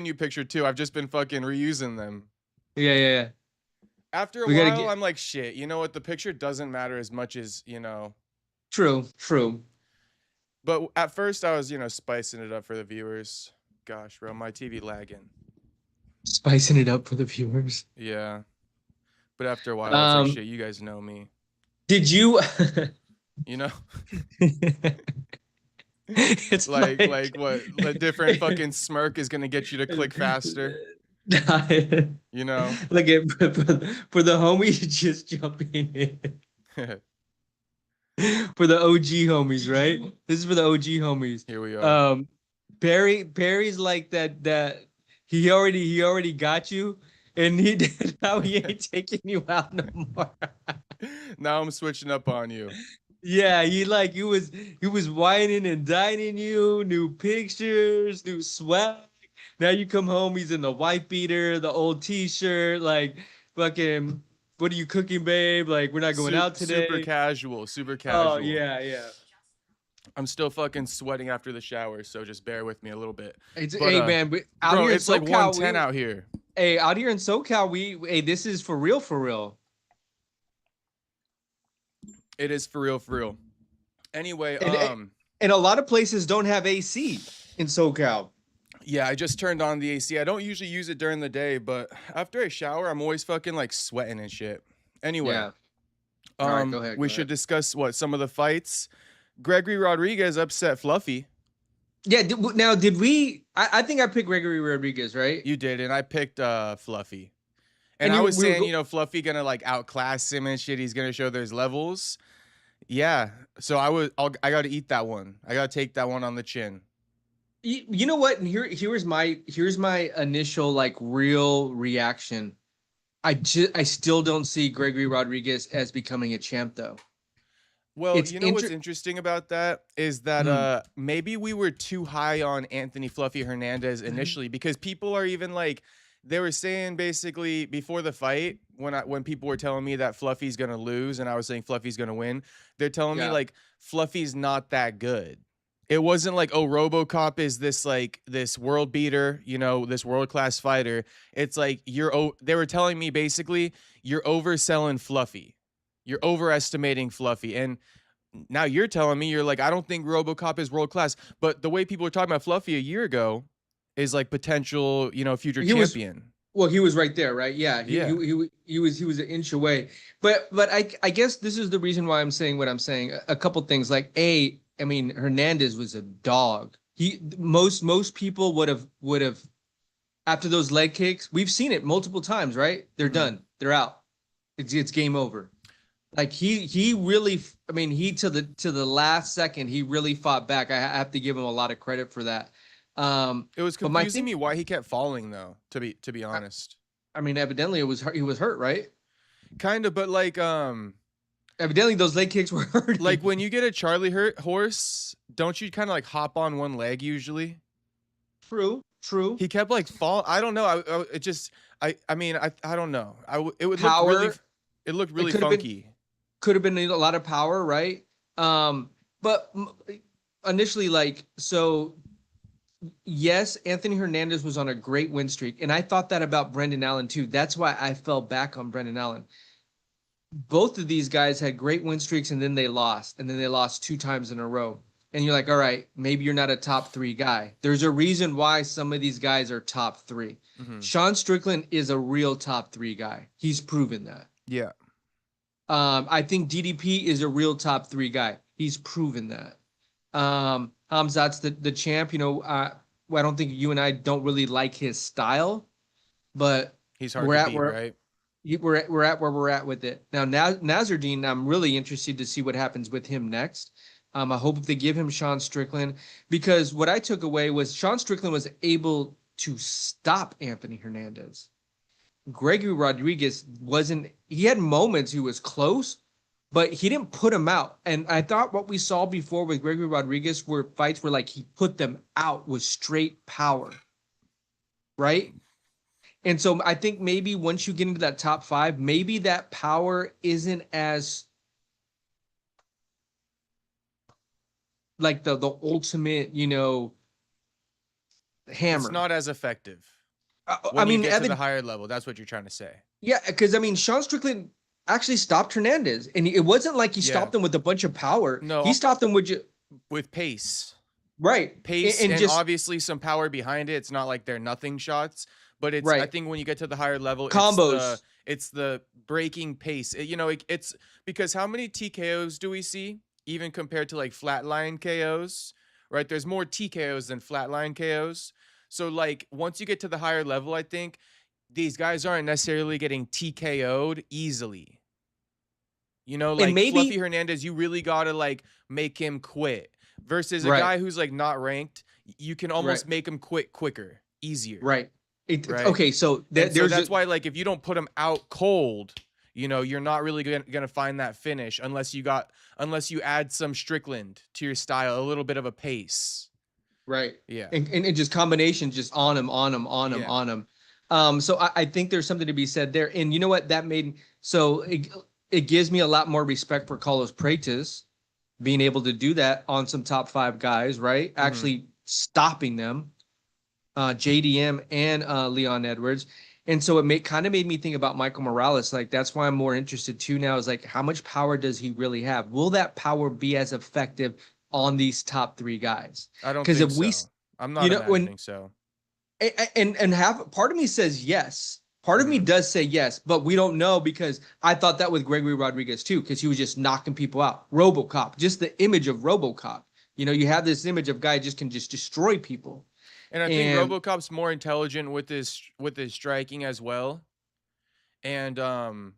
new picture too. I've just been fucking reusing them. Yeah, yeah, yeah. After a We gotta while, get I'm like, shit. You know what? The picture doesn't matter as much as true, true. But at first, I was spicing it up for the viewers. Gosh, bro, my TV lagging. Spicing it up for the viewers. Yeah, but after a while, it's like Um, shit. You guys know me. did you? You know, It's like what? A different fucking smirk is gonna get you to click faster. You know. Look at for the homies just jumping in. For the OG homies, right? This is for the OG homies. Here we are. Um, Barry's like that he already got you, and now he ain't taking you out no more. Now I'm switching up on you. Yeah, he was whining and dining you, new pictures, new swag. Now you come home, he's in the white beater, the old t-shirt, like fucking what are you cooking, babe? Like we're not going out Super today. casual, super Oh casual. yeah, yeah. I'm still fucking sweating after the shower, so just bear with me a little bit. But Hey man, out bro, here in it's like SoCal, 110 out here. hey, out here in SoCal, hey, this is for real, for real. It is for real, for real. Anyway, And a lot of places don't have AC in SoCal. yeah, I just turned on the AC. I don't usually use it during the day, but after I shower, I'm always fucking like sweating and shit. Anyway, Yeah. All right, go ahead. we should discuss some of the fights. Gregory Rodriguez upset Fluffy. Yeah. Now, did we? I think I picked Gregory Rodriguez, right? You did, and I picked Fluffy. And I was saying, Fluffy gonna like outclass him and shit. He's gonna show there's levels. Yeah. So I got to eat that one. I got to take that one on the chin. You know what? And here's my initial like real reaction. I still don't see Gregory Rodriguez as becoming a champ though. Well, you know what's interesting about that is that maybe we were too high on Anthony Fluffy Hernandez initially because people are even like they were saying basically before the fight when people were telling me that Fluffy's gonna lose and I was saying Fluffy's gonna win, they're telling me like Fluffy's not that good. It wasn't like, oh, Robocop is this like this world beater, this world class fighter. It's like they were telling me basically you're overselling Fluffy. You're overestimating Fluffy. And now you're telling me you're like, I don't think Robocop is world class. But the way people were talking about Fluffy a year ago is like potential, future champion. He was right there, right? Yeah. He was an inch away. But I guess this is the reason why I'm saying what I'm saying. A couple things like I mean, Hernandez was a dog. Most people would have after those leg kicks. We've seen it multiple times, right? They're done. They're out. It's game over. Like he really, I mean, he to the last second he really fought back. I have to give him a lot of credit for that. It was confusing me why he kept falling though. To be honest, I mean, evidently he was hurt, right? Kind of, but like evidently those leg kicks were hurt. Like when you get a Charlie horse, don't you kind of like hop on one leg usually? True. He kept like fall. I don't know. I don't know. It would look really funky. Could have been a lot of power, right? But initially, like, so yes, Anthony Hernandez was on a great win streak, and I thought that about Brendan Allen too. That's why I fell back on Brendan Allen. Both of these guys had great win streaks, and then they lost, 2 times in a row. And you're like, all right, maybe you're not a top 3 guy. There's a reason why some of these guys are top 3. Sean Strickland is a real top 3 guy. He's proven that. Yeah. I think DDP is a real top 3 guy. He's proven that. Hamzat's the champ. I don't think you and I don't really like his style, but he's hard to beat, right? We're at where we're at with it now. Nasruddin, I'm really interested to see what happens with him next. I hope they give him Sean Strickland, because what I took away was Sean Strickland was able to stop Anthony Hernandez. Gregory Rodriguez wasn't. He had moments he was close, but he didn't put him out. And I thought what we saw before with Gregory Rodriguez were fights where like he put them out with straight power, right? And so I think maybe once you get into that top 5, maybe that power isn't as like the ultimate, hammer. It's not as effective. I mean, at the higher level, that's what you're trying to say. Yeah, because I mean, Sean Strickland actually stopped Hernandez, and it wasn't like he stopped him with a bunch of power. No, he stopped him with pace. Right, pace, and just obviously some power behind it. It's not like they're nothing shots, but it's. I think when you get to the higher level, combos, it's the breaking pace. It's because how many TKOs do we see, even compared to like flatline KOs? Right, there's more TKOs than flatline KOs. So like once you get to the higher level, I think these guys aren't necessarily getting TKO'd easily. Like Fluffy Hernandez, you really gotta like make him quit. Versus a guy who's like not ranked, you can almost make him quit quicker, easier. Right. Okay, so that's why like if you don't put him out cold, you're not really gonna find that finish unless you add some Strickland to your style, a little bit of a pace. Right. Yeah. And just combinations, just on him. So I think there's something to be said there. And you know what? That made it gives me a lot more respect for Carlos Praetis being able to do that on some top 5 guys, right? Mm-hmm. Actually stopping them, JDM and Leon Edwards. And so it kind of made me think about Michael Morales. Like, that's why I'm more interested too now, is like, how much power does he really have? Will that power be as effective on these top 3 guys? I don't think so. I'm not imagining so. And part of me says yes. Part of me does say yes, but we don't know, because I thought that with Gregory Rodriguez too, because he was just knocking people out. Robocop, just the image of Robocop. You have this image of guy can just destroy people. And I think Robocop's more intelligent with his striking as well. And I'm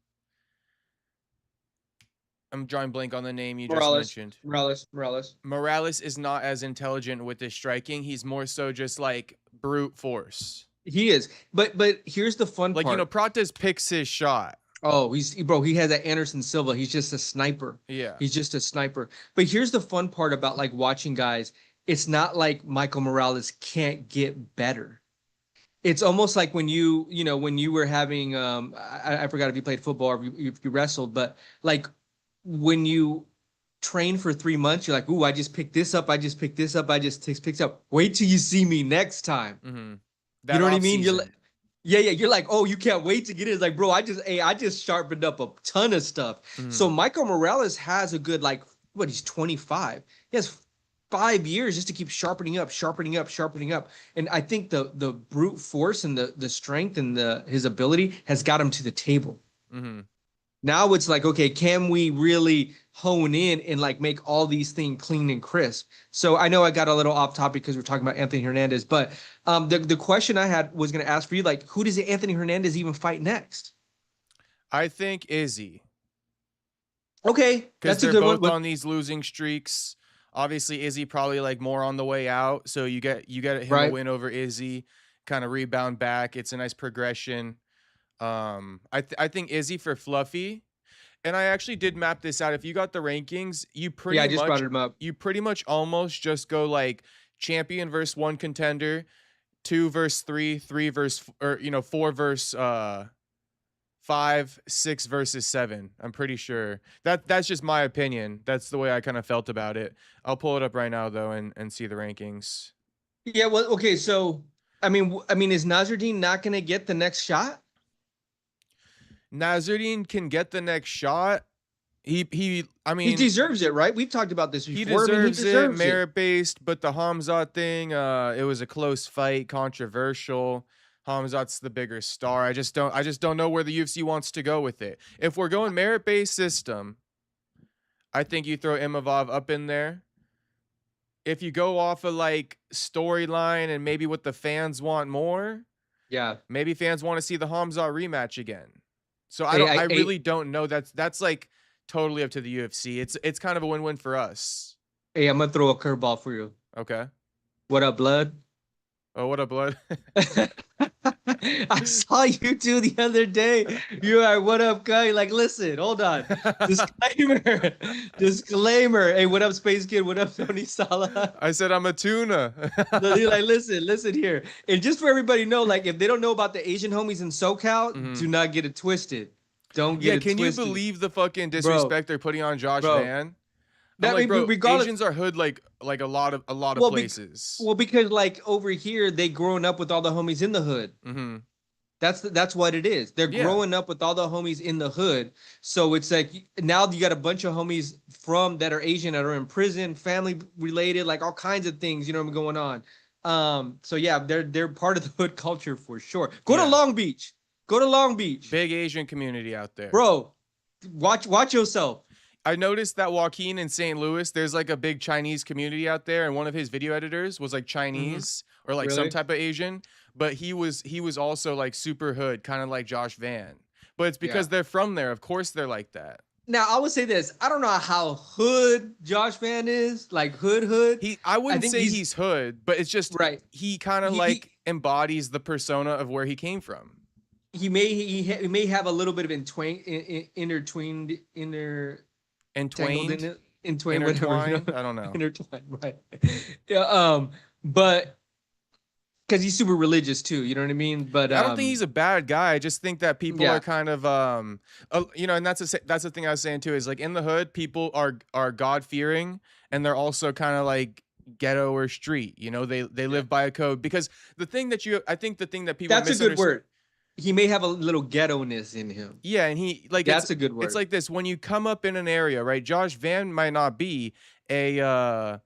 drawing blank on the name you just mentioned. Morales is not as intelligent with his striking. He's more so just like brute force. He is, but here's the fun part. Like, Prates picks his shot. Oh, he has that Anderson Silva. He's just a sniper. Yeah, he's just a sniper. But here's the fun part about like watching guys. It's not like Michael Morales can't get better. It's almost like when you were having I forgot if you played football or if you wrestled, but like when you train for 3 months, you're like, ooh, I just picked this up. I just picked this up. I just picked up. Wait till you see me next time. Mm-hmm. You know what I mean? You're like, yeah. You're like, oh, you can't wait to get in. It's like, bro, I just sharpened up a ton of stuff. Mm-hmm. So Michael Morales has a good, like, he's 25. He has 5 years just to keep sharpening up. And I think the brute force and the strength and his ability has got him to the table. Mm-hmm. Now it's like, okay, can we really hone in and like make all these things clean and crisp? So I know I got a little off topic because we're talking about Anthony Hernandez, but the question I was going to ask for you, like, who does Anthony Hernandez even fight next? I think Izzy. Okay, because they're both on these losing streaks. Obviously, Izzy probably like more on the way out, so you get him a win over Izzy, kind of rebound back. It's a nice progression. I think Izzy for Fluffy, and I actually did map this out. If you got the rankings, I just brought them up. You pretty much almost just go like champion versus 1 contender, 2 versus 3, 3 versus 4 versus 5, 6 versus 7. I'm pretty sure that's just my opinion. That's the way I kind of felt about it. I'll pull it up right now though and see the rankings. Yeah, well, okay, so I mean, is Nasruddin not going to get the next shot? Nasruddin can get the next shot. He deserves it, right? We've talked about this before. He deserves it, merit-based, but the Hamzat thing, it was a close fight, controversial. Hamzat's the bigger star. I just don't know where the UFC wants to go with it. If we're going merit-based system, I think you throw Imavov up in there. If you go off of like storyline and maybe what the fans want more, maybe fans want to see the Hamzat rematch again. So I really don't know. That's like totally up to the UFC. It's kind of a win-win for us. Hey, I'm gonna throw a curveball for you. Okay. What up, blood? Oh, what up, blood? I saw you two the other day. You're like, what up, guy? Like, listen, hold on. Disclaimer. Hey, what up, Space Kid? What up, Tony Sala? I said I'm a tuna. So you're like, listen here. And just for everybody to know, like, if they don't know about the Asian homies in SoCal, do not get it twisted. Don't get it twisted. Yeah, can you believe the fucking disrespect they're putting on Josh Van? I'm like, bro, regardless, Asians are hood like a lot of places. Because like over here, they growing up with all the homies in the hood. Mm-hmm. That's what it is. They're growing up with all the homies in the hood. So it's like now you got a bunch of homies that are Asian that are in prison, family related, like all kinds of things, you know, going on. So yeah, they're part of the hood culture for sure. Go to Long Beach. Go to Long Beach. Big Asian community out there. Bro, watch yourself. I noticed that Joaquin in St. Louis, there's like a big Chinese community out there, and one of his video editors was like Chinese or like some type of Asian, but he was also like super hood, kind of like Josh Van. But it's because they're from there. Of course they're like that. Now I would say this: I don't know how hood Josh Van is, like hood. I wouldn't say he's hood, but it's just he kind of like embodies the persona of where he came from. He may have a little bit of intertwined. Intertwined, whatever, you know? I don't know. Intertwined, right? Yeah. But because he's super religious too, you know what I mean? But I don't think he's a bad guy. I just think that people are kind of you know, and that's the thing I was saying too, is like in the hood, people are God fearing, and they're also kind of like ghetto or street. You know, they live by a code, because I think the thing that people that's a good word. He may have a little ghetto-ness in him. Yeah, and he like that's a good word. It's like this: when you come up in an area, right? Josh Van might not be a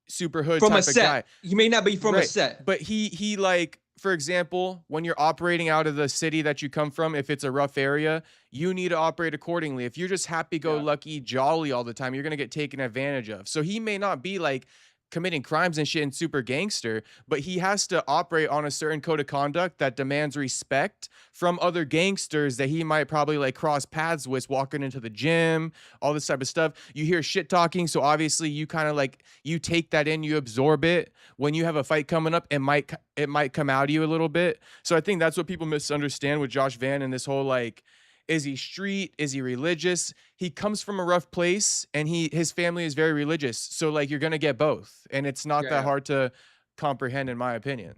super hood from type a of set. guy. He may not be from a set, but he like, for example, when you're operating out of the city that you come from, if it's a rough area, you need to operate accordingly. If you're just happy-go-lucky, jolly all the time, you're gonna get taken advantage of. So he may not be like committing crimes and shit and super gangster, but he has to operate on a certain code of conduct that demands respect from other gangsters that he might probably like cross paths with walking into the gym, all this type of stuff. You hear shit talking, so obviously you kind of like, you take that in, you absorb it. When you have a fight coming up, it might come out of you a little bit. So I think that's what people misunderstand with Josh Van and this whole like, is he street? Is he religious? He cocomes from a rough place, and his family is very religious. So like, you're gonna get both, and it's not that hard to comprehend, in my opinion.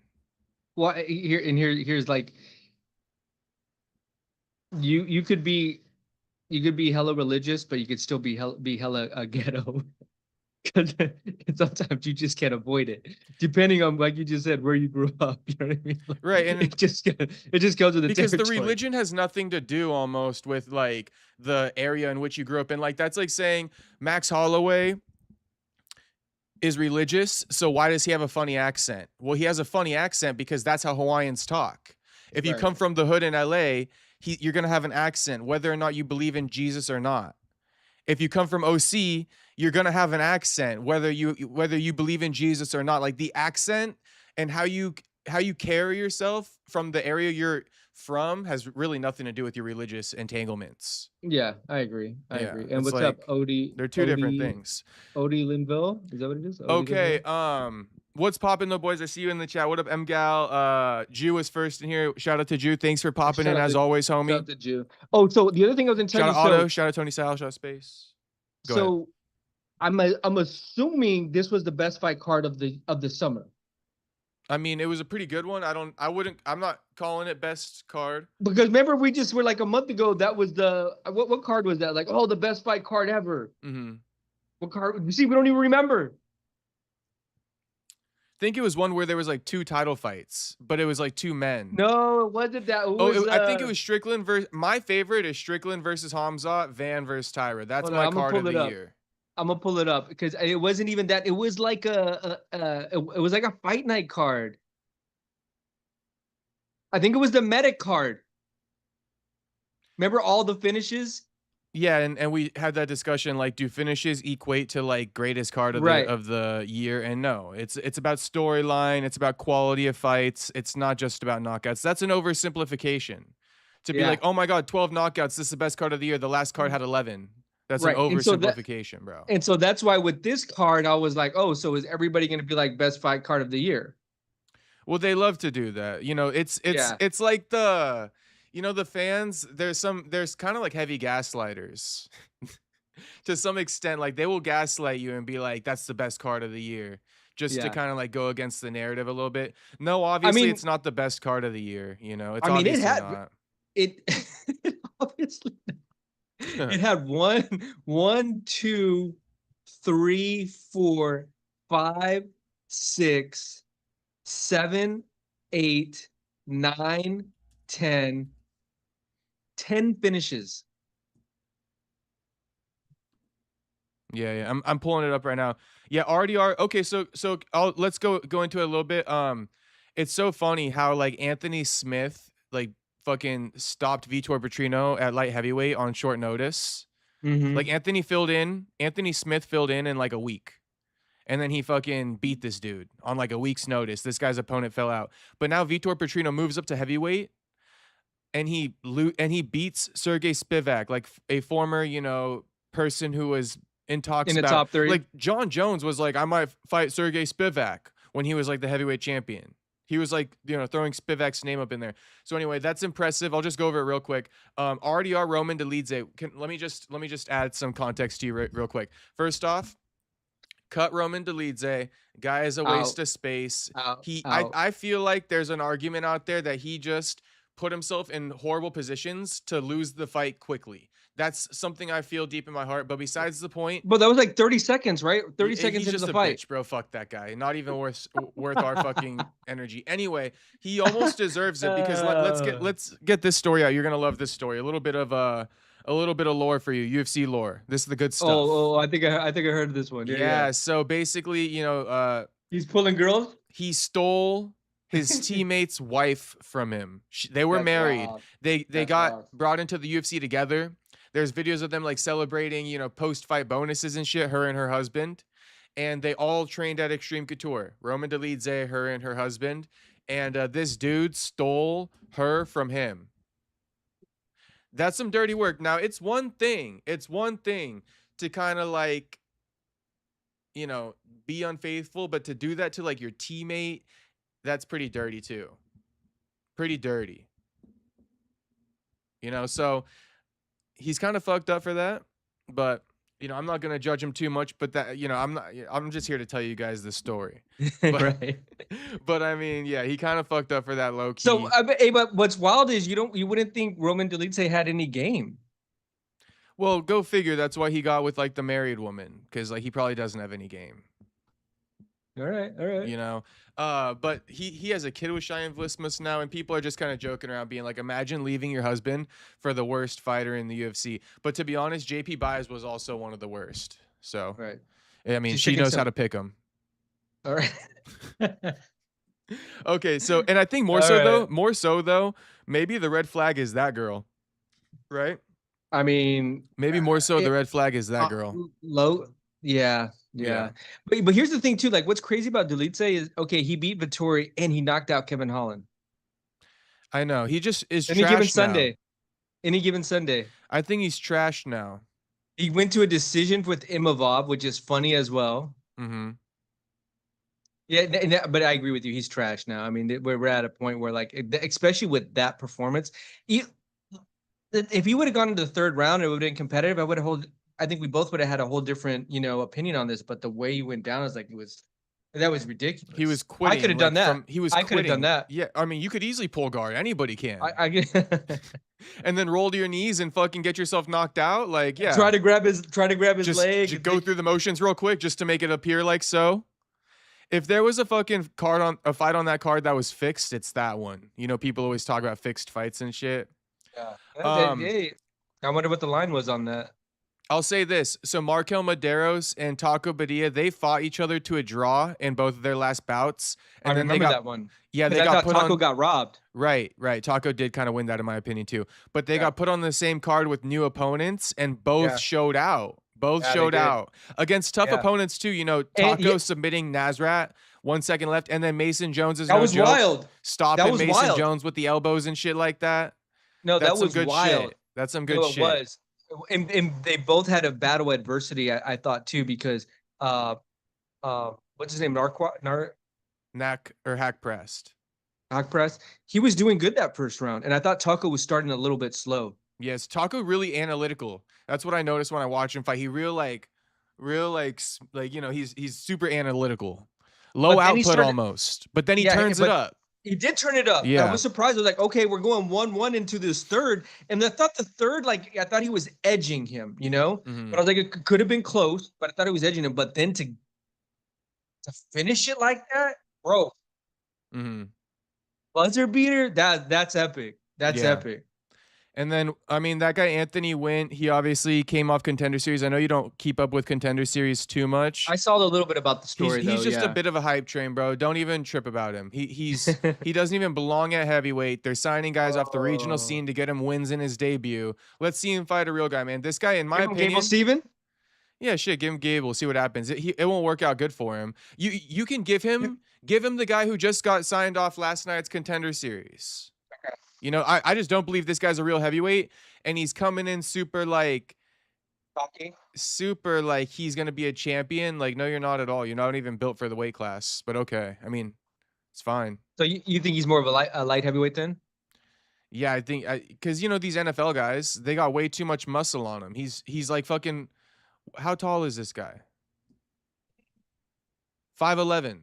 Well, here's like, you could be hella religious, but you could still be hella ghetto. Because sometimes you just can't avoid it, depending on, like you just said, where you grew up. You know what I mean? Like, right, and it just goes with the because territory. the religion has nothing to do almost with like the area in which you grew up in. Like, that's like saying Max Holloway is religious, so why does he have a funny accent? Well, he has a funny accent because that's how Hawaiians talk. If you come from the hood in LA, you're gonna have an accent, whether or not you believe in Jesus or not. If you come from OC, you're gonna have an accent, whether you believe in Jesus or not. Like, the accent and how you carry yourself from the area you're from has really nothing to do with your religious entanglements. Yeah, I agree. I agree. And what's like, up, Odie? They're two different things. Odie Linville, is that what it is? Odie okay. Linville? What's poppin' though, boys? I see you in the chat. What up, MGal? Jew was first in here. Shout out to Jew. Thanks for popping in as always, homie. Shout out to Jew. Oh, so the other thing I was intending. Shout out Otto. Shout out Tony Sal. Shout out Space. Go ahead. I'm assuming this was the best fight card of the summer. I mean, it was a pretty good one. I'm not calling it best card. Because remember, we just were like a month ago, that was the, what card was that? Like, oh, the best fight card ever. Mm-hmm. What card? You see, we don't even remember. I think it was one where there was like 2 title fights, but it was like 2 men. No, it wasn't that. I think it was Strickland versus, my favorite is Strickland versus Hamza, Van versus Tyra. That's my card of the year. I'm gonna pull it up because it wasn't even that. It was like it was like a fight night card. I think it was the medic card. Remember all the finishes? Yeah, and we had that discussion, like, do finishes equate to like greatest card of the year? And no, it's about storyline, it's about quality of fights, it's not just about knockouts. That's an oversimplification. To be like, oh my god, 12 knockouts, this is the best card of the year. The last card had 11. That's an oversimplification, bro. And so that's why with this card, I was like, oh, so is everybody gonna be like best fight card of the year? Well, they love to do that. You know, it's like the, you know, the fans, there's kind of like heavy gaslighters to some extent. Like, they will gaslight you and be like, that's the best card of the year, just to kind of like go against the narrative a little bit. No, obviously it's not the best card of the year. You know, it's obviously not. Obviously it had 1, 2, 3, 4, 5, 6, 7, 8, 9, 10. 10 finishes. Yeah. I'm pulling it up right now. Yeah, RDR. Okay, so let's go into it a little bit. It's so funny how like Anthony Smith like fucking stopped Vitor Petrino at light heavyweight on short notice. Like Anthony Smith filled in like a week. And then he fucking beat this dude on like a week's notice. This guy's opponent fell out. But now Vitor Petrino moves up to heavyweight and he beats Sergey Spivak, like a former, person who was in talks in the about top 3. like John Jones was like, I might fight Sergey Spivak when he was like the heavyweight champion. He was like, throwing Spivak's name up in there. So anyway, that's impressive. I'll just go over it real quick. RDR Roman Dolidze. Let me just add some context to you real quick. First off, cut Roman Dolidze. Guy is a waste of space. I feel like there's an argument out there that he just put himself in horrible positions to lose the fight quickly. That's something I feel deep in my heart. But besides the point, but that was like 30 seconds, right? 30 seconds into just the a fight. Bitch, bro. Fuck that guy. Not even worth our fucking energy. Anyway, he almost deserves it because let's get this story out. You're gonna love this story. A little bit of lore for you. UFC lore. This is the good stuff. Oh, I think I heard this one. Yeah. So basically, he's pulling girls. He stole his teammate's wife from him. They were married. Wild. They That's got wild. brought into the UFC together. There's videos of them like celebrating, post-fight bonuses and shit, her and her husband. And they all trained at Extreme Couture. Roman Dolidze, her and her husband. And this dude stole her from him. That's some dirty work. Now, it's one thing to kind of like, be unfaithful, but to do that to like your teammate, that's pretty dirty too. Pretty dirty. So he's kind of fucked up for that, but I'm not going to judge him too much, but that, I'm just here to tell you guys the story. But, right. But I mean, yeah, he kind of fucked up for that low key. So, but what's wild is you wouldn't think Roman Dolidze had any game. Well, go figure. That's why he got with like the married woman, because like he probably doesn't have any game. All right. But he has a kid with Cheyenne Vlismus now, and people are just kind of joking around, being like, imagine leaving your husband for the worst fighter in the UFC. But to be honest, JP Baez was also one of the worst. So, right. I mean, she knows how to pick him. All right. Okay, so, and I think more so though, maybe the red flag is that girl, right? I mean, maybe more so the red flag is that girl. Yeah. But here's the thing too. Like, what's crazy about Dolidze is, okay, he beat Vettori and he knocked out Kevin Holland. I know. He just is Any given Sunday. I think he's trashed now. He went to a decision with Imavov, which is funny as well. Mm-hmm. Yeah, but I agree with you. He's trash now. I mean, we're at a point where, like, especially with that performance, if he would have gone into the third round, it would have been competitive. I think we both would have had a whole different, opinion on this. But the way he went down is like that was ridiculous. He was quitting. I could have done that. I could have done that. Yeah, I mean, you could easily pull guard. Anybody can. I get. And then roll to your knees and fucking get yourself knocked out. Like, yeah. Try to grab his leg. Just go through the motions real quick just to make it appear like so. If there was a fucking fight on that card that was fixed, it's that one. People always talk about fixed fights and shit. Yeah. I wonder what the line was on that. I'll say this. So Markel Maderos and Taco Badilla, they fought each other to a draw in both of their last bouts. And I remember that one. Yeah, they got put Taco got robbed. Right. Taco did kind of win that in my opinion too. But they got put on the same card with new opponents and both showed out. Both showed out against tough opponents too. Taco submitting Nasrat, 1 second left, and then Mason Jones is wild. Stopping Mason Jones with the elbows and shit like that. No, that was wild. Shit. That's some good shit. It was. And they both had a battle adversity, I thought too, because what's his name? Hack Pressed. Hack Pressed. He was doing good that first round, and I thought Taco was starting a little bit slow. Yes, Taco really analytical. That's what I noticed when I watch him fight. He he's super analytical. Low output almost. But then he turns it up. He did turn it up. I Yeah. was surprised. I was like, okay, we're going 1-1 into this third. And I thought the third, like, I thought he was edging him, you know? Mm-hmm. But I was like, it could have been close, but I thought he was edging him. But then to finish it like that, bro, Mm-hmm. buzzer beater, that's epic. That's Yeah. epic. And then, I mean, that guy Anthony Wint, he obviously came off Contender Series. I know you don't keep up with Contender Series too much. I saw a little bit about the story, He's though. just a Yeah. bit of a hype train, bro. Don't even trip about him. He doesn't even belong at heavyweight. They're signing guys off the regional Oh. scene to get him wins in his debut. Let's see him fight a real guy, man. This guy, in my Give him Gable opinion, Steven? yeah, shit, give him Gable, see what happens. It won't work out good for him. You can give him the guy who just got signed off last night's Contender Series. Okay. You know, I just don't believe this guy's a real heavyweight, and he's coming in super like he's gonna be a champion. Like, no, you're not at all. You're not even built for the weight class. But okay, I mean, it's fine. So you think he's more of a light heavyweight then? Yeah, I think because you know these NFL guys, they got way too much muscle on him. He's like fucking. How tall is this guy? 5'11".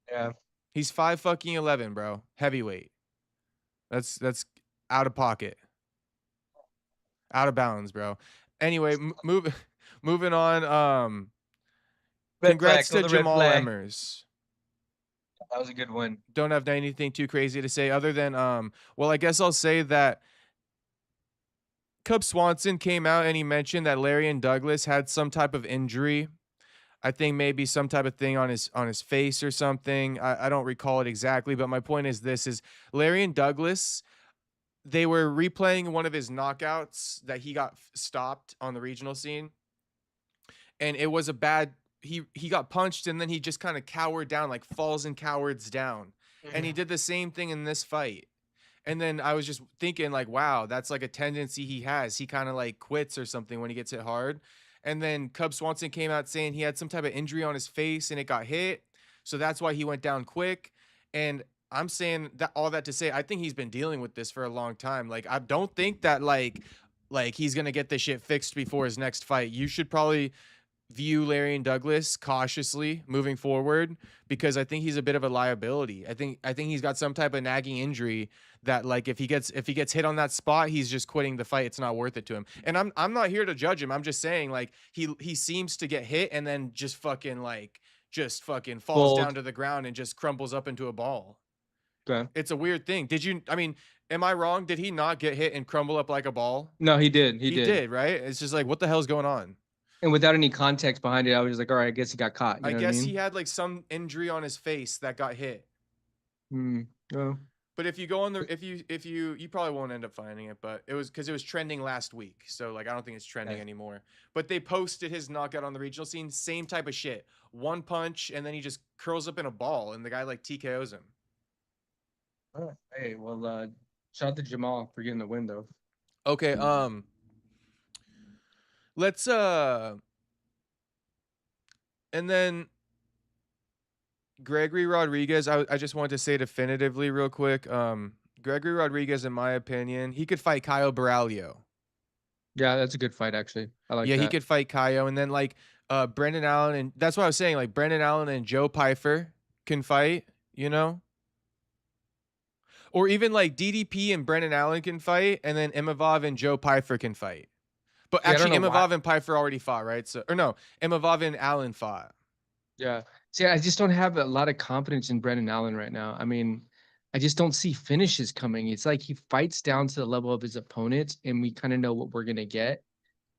Yeah. He's 5'11", bro. Heavyweight. That's out of pocket. Out of bounds, bro. Anyway, moving on. Congrats to Jamal Emmers. That was a good one. Don't have anything too crazy to say other than well, I guess I'll say that Cub Swanson came out and he mentioned that Larian Douglas had some type of injury. I think maybe some type of thing on his face or something. I don't recall it exactly, but my point is this is Larian Douglas, they were replaying one of his knockouts that he got stopped on the regional scene. And it was a bad he got punched and then he just kind of cowered down, like falls and cowards down. And he did the same thing in this fight. And then I was just thinking like, wow, that's like a tendency he has. He kind of like quits or something when he gets hit hard. And then Cub Swanson came out saying he had some type of injury on his face and it got hit. So that's why he went down quick. And I'm saying that all that to say, I think he's been dealing with this for a long time. Like, I don't think that like he's going to get this shit fixed before his next fight. You should probably view Larian Douglas cautiously moving forward because I think he's a bit of a liability. I think he's got some type of nagging injury that like if he gets hit on that spot, he's just quitting the fight. It's not worth it to him. And I'm not here to judge him. I'm just saying like he seems to get hit and then just fucking falls down to the ground and just crumbles up into a ball. Okay. It's a weird thing. I mean, am I wrong? Did he not get hit and crumble up like a ball? No, he did. He did, right? It's just like, what the hell's going on? And without any context behind it, I was just like, all right, I guess he got caught. You know I guess what I mean? he had like some injury on his face that got hit. Oh. But if you go on the if you probably won't end up finding it, but it was because it was trending last week. So like I don't think it's trending anymore. But they posted his knockout on the regional scene, same type of shit. One punch and then he just curls up in a ball and the guy like TKOs him. Oh, hey, well, shout out to Jamal for getting the win though. Okay, let's and then Gregory Rodriguez, I just wanted to say definitively real quick. Gregory Rodriguez, in my opinion, he could fight Caio Borralho. Yeah, that's a good fight actually. I like that. Yeah, he could fight Caio, and then like Brendan Allen, and that's what I was saying. Like Brendan Allen and Joe Pyfer can fight, you know? Or even like DDP and Brendan Allen can fight, and then Imavov and Joe Pyfer can fight. But Yeah, actually, Imavov and Pyfer already fought, right? So, or no, Imavov and Allen fought. Yeah. See, I just don't have a lot of confidence in Brendan Allen right now. I mean, I just don't see finishes coming. It's like he fights down to the level of his opponents, and we kind of know what we're gonna get.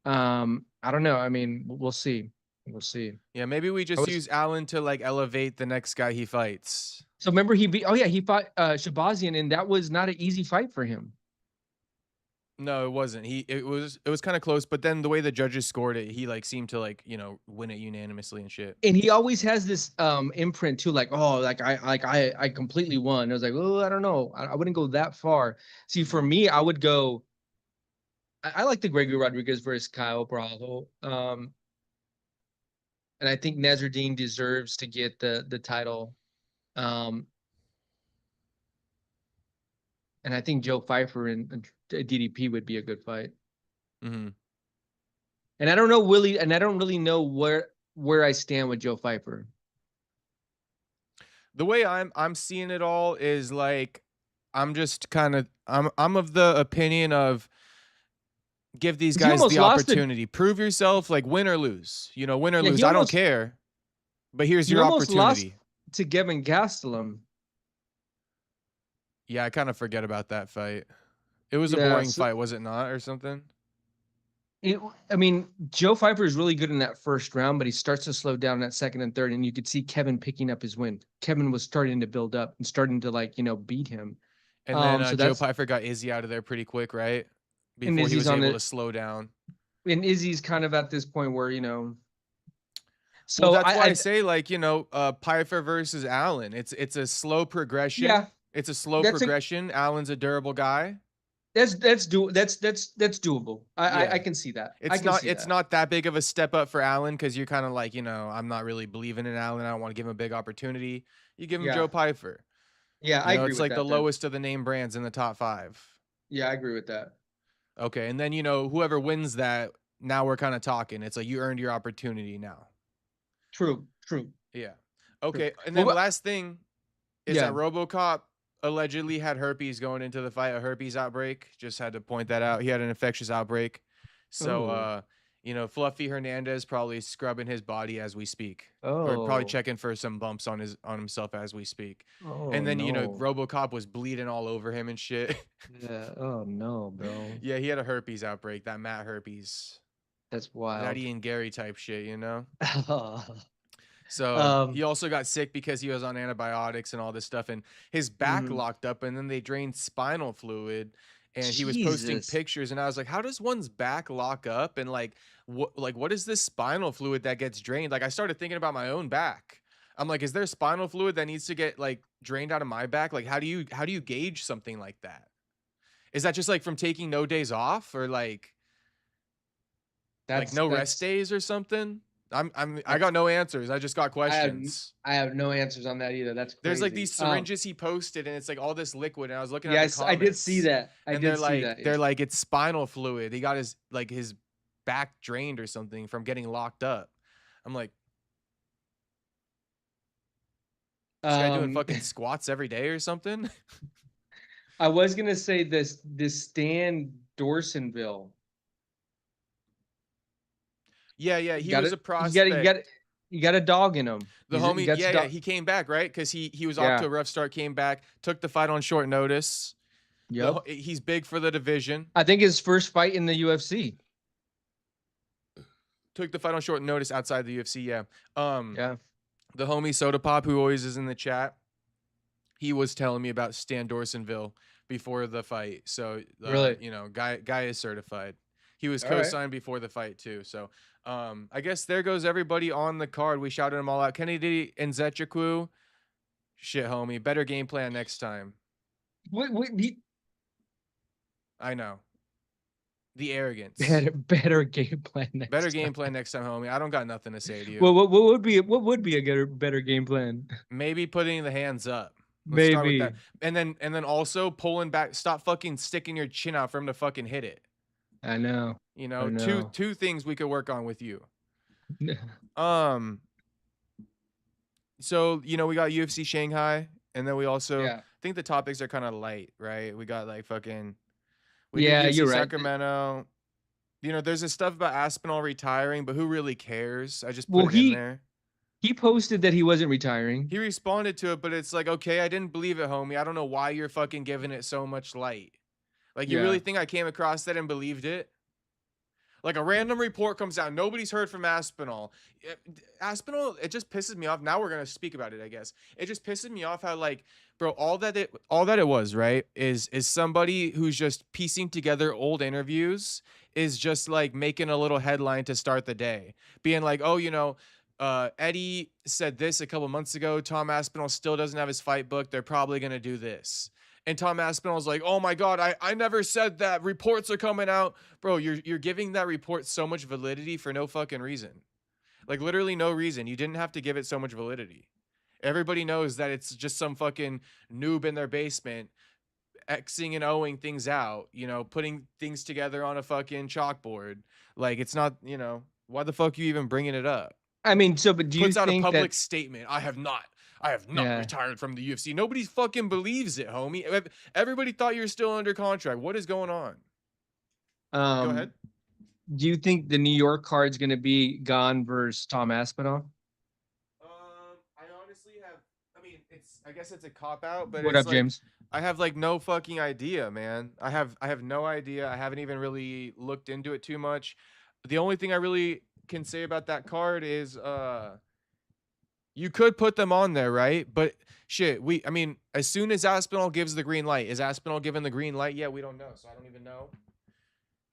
I don't know. I mean, we'll see. We'll see. Yeah, maybe we just use Allen to like elevate the next guy he fights. So remember he fought Shabazian, and that was not an easy fight for him. No, it wasn't. It was kind of close, but then the way the judges scored it, he like seemed to like, you know, win it unanimously and shit. And he always has this imprint too, like, oh, like I completely won. I was like, oh, I don't know. I wouldn't go that far. See, for me, I would go. I like the Gregory Rodriguez versus Caio Borralho. And I think Nasruddin deserves to get the title. And I think Joe Pyfer and DDP would be a good fight. Mm-hmm. And I don't know really know where I stand with Joe Pyfer. The way I'm seeing it all is like I'm just kind of I'm of the opinion of give these 'Cause he guys almost the lost it. opportunity. Prove yourself, like win or lose. You know, win or Yeah, lose. I don't care. But here's he your almost lost opportunity. to Gavin Gastelum. Yeah, I kind of forget about that fight. It was a Yeah, boring so fight, was it not, or something? I mean, Joe Pfeiffer is really good in that first round, but he starts to slow down in that second and third, and you could see Kevin picking up his wind. Kevin was starting to build up and starting to like, beat him. And then So Joe that's Pfeiffer got Izzy out of there pretty quick, right? and Before he Izzy's was on able it, to slow down. and Izzy's kind of at this point where, Well, so that's why I say, like, Pfeiffer versus Allen. It's a slow progression. yeah, It's a slow that's a progression. Allen's a durable guy. that's doable. I Yeah. can see that. I It's can not see it's that. not that big of a step up for Allen because you're kind of like, I'm not really believing in Allen. I don't want to give him a big opportunity. You give him Yeah. Joe Pfeiffer. Yeah, I agree It's with like the that then. lowest of the name brands in the top 5. Yeah, I agree with that. Okay, and then whoever wins that, now we're kind of talking. It's like you earned your opportunity now. True. Yeah. True. Okay, and then Well, last thing is that yeah. Robocop allegedly had herpes going into the fight, a herpes outbreak. Just had to point that out. He had an infectious outbreak. So Oh. Fluffy Hernandez probably scrubbing his body as we speak. Or probably Oh. checking for some bumps on himself as we speak. Oh And then, no. Robocop was bleeding all over him and shit. Yeah. Oh no, bro. Yeah, he had a herpes outbreak, that Matt herpes. That's That wild. Ian Gary type shit, um. So he also got sick because he was on antibiotics and all this stuff, and his back locked up, and then they drained spinal fluid, and he was posting Jesus. pictures, and I was like, how does one's back lock up, and what is this spinal fluid that gets drained? Like I started thinking about my own back. I'm like, is there spinal fluid that needs to get like drained out of my back? Like how do you gauge something like that? Is that just like from taking no days off, or like no rest That's days or something? I got no answers. I just got questions. I have no answers on that either. That's crazy. There's like these syringes he posted, and it's like all this liquid. And I was looking at the yes, comments. I did see that. And they're like it's spinal fluid. He got his back drained or something from getting locked up. I'm like, this guy doing fucking squats every day or something. I was gonna say this Stan Dorsonville. Yeah, he was a prospect. You got a dog in him. The homie, he came back, right? Because he was off to a rough start, came back, took the fight on short notice. Yeah, he's big for the division. I think his first fight in the UFC. Took the fight on short notice outside the UFC, yeah. Yeah. The homie Soda Pop, who always is in the chat, he was telling me about Stan Dorsonville before the fight. So really, guy is certified. He was co-signed before the fight too. So I guess there goes everybody on the card. We shouted them all out. Kennedy and Zetchakwu. Shit, homie. Better game plan next time. I know. The arrogance. Better game plan next Better time. game plan next time, homie. I don't got nothing to say to you. Well, what would be a better game plan? Maybe putting the hands up. Maybe. Start with that. And then also pulling back. Stop fucking sticking your chin out for him to fucking hit it. I know. Two things we could work on with you. So we got UFC Shanghai, and then we also think the topics are kind of light, right? We got like fucking UFC you're right. Sacramento. There's this stuff about Aspinall retiring, but who really cares? I just put it in there. He posted that he wasn't retiring. He responded to it, but it's like, okay, I didn't believe it, homie. I don't know why you're fucking giving it so much light. Like, you really think I came across that and believed it? Like, a random report comes out. Nobody's heard from Aspinall. Aspinall, it just pisses me off. Now we're going to speak about it, I guess. It just pisses me off how, like, bro, all that it was, right, is somebody who's just piecing together old interviews, is just, like, making a little headline to start the day. Being like, oh, Eddie said this a couple months ago. Tom Aspinall still doesn't have his fight book. They're probably going to do this. And Tom Aspinall's like, oh my God, I never said that. Reports are coming out. Bro, you're giving that report so much validity for no fucking reason. Like, literally no reason. You didn't have to give it so much validity. Everybody knows that it's just some fucking noob in their basement Xing and Oing things out, putting things together on a fucking chalkboard. Like, it's not, why the fuck are you even bringing it up? I mean, but do you think puts out a public statement. I have not I have not retired from the UFC. Nobody fucking believes it, homie. Everybody thought you're still under contract. What is going on? Go ahead. Do you think the New York card's going to be Gane versus Tom Aspinall? I honestly have. I mean, I guess it's a cop out, but What it's up, James? I have like no fucking idea, man. I have no idea. I haven't even really looked into it too much. The only thing I really can say about that card is you could put them on there, right? But shit, I mean, as soon as Aspinall gives the green light, is Aspinall given the green light yet? We don't know, so I don't even know.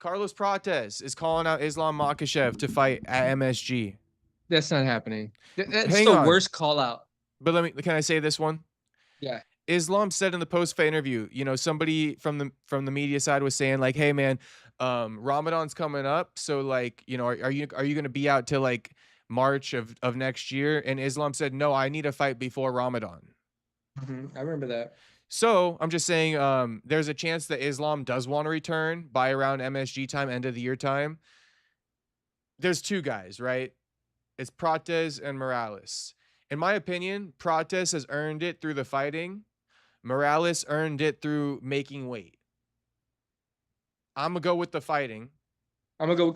Carlos Prates is calling out Islam Makhachev to fight at MSG. That's not happening. That's the worst call out. But can I say this one? Yeah. Islam said in the post-fight interview, you know, somebody from the media side was saying like, "Hey man, Ramadan's coming up, so like, you know, are you going to be out till like March of next year?" And Islam said, "No, I need a fight before Ramadan." I remember that. So I'm just saying, there's a chance that Islam does want to return by around MSG time, end of the year time. There's two guys, right? It's Prates and Morales. In my opinion, Prates has earned it through the fighting. Morales earned it through making weight. I'm going to go with the fighting. I'm going to go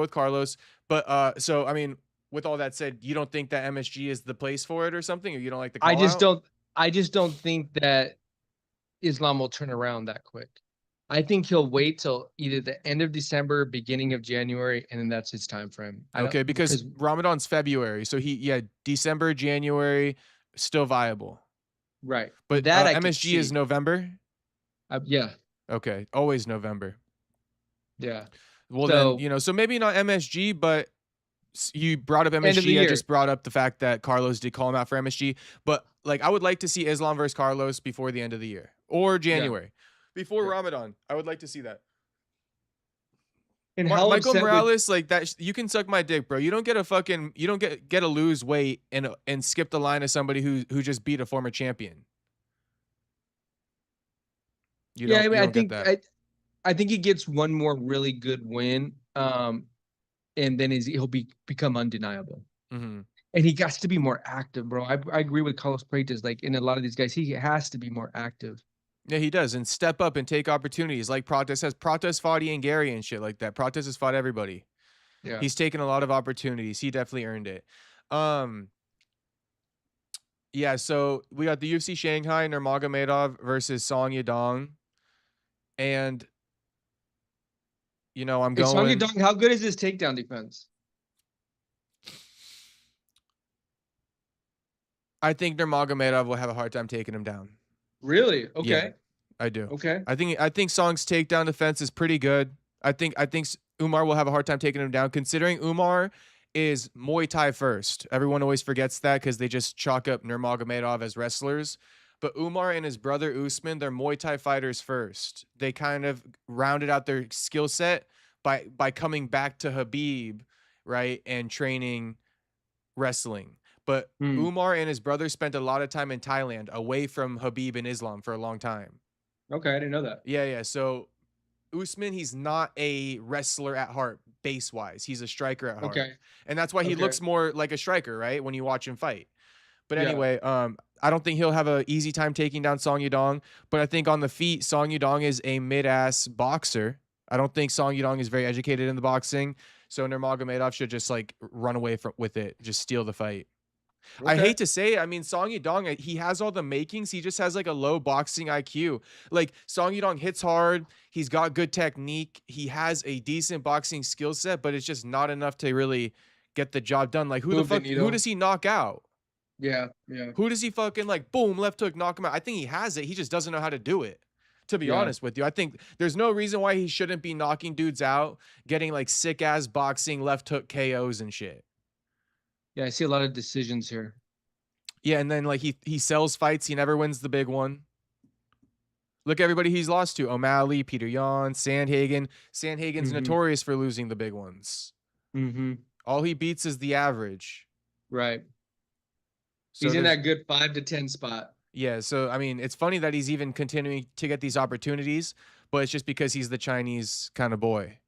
with Carlos. But, so, I mean, with all that said, you don't think that MSG is the place for it or something? Or you don't like the call I just don't think that Islam will turn around that quick. I think he'll wait till either the end of December, beginning of January, and then that's his time frame. Okay, because Ramadan's February, so December, January, still viable. Right. But that MSG is November? Yeah. Okay, always November. Yeah. Well, then, you know, so maybe not MSG, but you brought up MSG. I just brought up the fact that Carlos did call him out for MSG. But, like, I would like to see Islam versus Carlos before the end of the year or January. Before Ramadan. I would like to see that. And Michael Morales, like that, you can suck my dick, bro. You don't get to lose weight and skip the line of somebody who just beat a former champion. I think he gets one more really good win, and then he'll become undeniable. Mm-hmm. And he has to be more active, bro. I agree with Carlos Prates. Like in a lot of these guys, he has to be more active. Yeah, he does, and step up and take opportunities. Like Prates fought Ian Gary and shit like that. Prates has fought everybody. Yeah, he's taken a lot of opportunities. He definitely earned it. Yeah. So we got the UFC Shanghai Nurmagomedov versus Song Yadong, and you know I'm going. Song Yadong, how good is his takedown defense? I think Nurmagomedov will have a hard time taking him down. Really? Okay. Yeah, I do. Okay. I think Song's takedown defense is pretty good. I think Umar will have a hard time taking him down, considering Umar is Muay Thai first. Everyone always forgets that because they just chalk up Nurmagomedov as wrestlers. But Umar and his brother Usman, they're Muay Thai fighters first. They kind of rounded out their skill set by coming back to Habib, right, and training wrestling. But Umar and his brother spent a lot of time in Thailand away from Habib and Islam for a long time. Okay, I didn't know that. Yeah. So Usman, he's not a wrestler at heart, base-wise. He's a striker at heart. Okay. And that's why he looks more like a striker, right, when you watch him fight. But anyway, I don't think he'll have an easy time taking down Song Yadong. But I think on the feet, Song Yadong is a mid-ass boxer. I don't think Song Yadong is very educated in the boxing. So Nurmagomedov should just, like, run away with it, just steal the fight. Okay. I hate to say it. I mean, Song Yadong, he has all the makings. He just has like a low boxing IQ. Like Song Yadong hits hard. He's got good technique. He has a decent boxing skill set, but it's just not enough to really get the job done. Like who does he knock out? Yeah. Who does he fucking like boom, left hook, knock him out? I think he has it. He just doesn't know how to do it. To be honest with you, I think there's no reason why he shouldn't be knocking dudes out, getting like sick ass boxing left hook KOs and shit. Yeah, I see a lot of decisions here. Yeah, and then like he sells fights. He never wins the big one. Look, everybody he's lost to: O'Malley, Peter Yan, Sandhagen. Sandhagen's notorious for losing the big ones. All he beats is the average. Right. So he's in that good 5 to 10 spot. Yeah, so I mean, it's funny that he's even continuing to get these opportunities, but it's just because he's the Chinese kind of boy.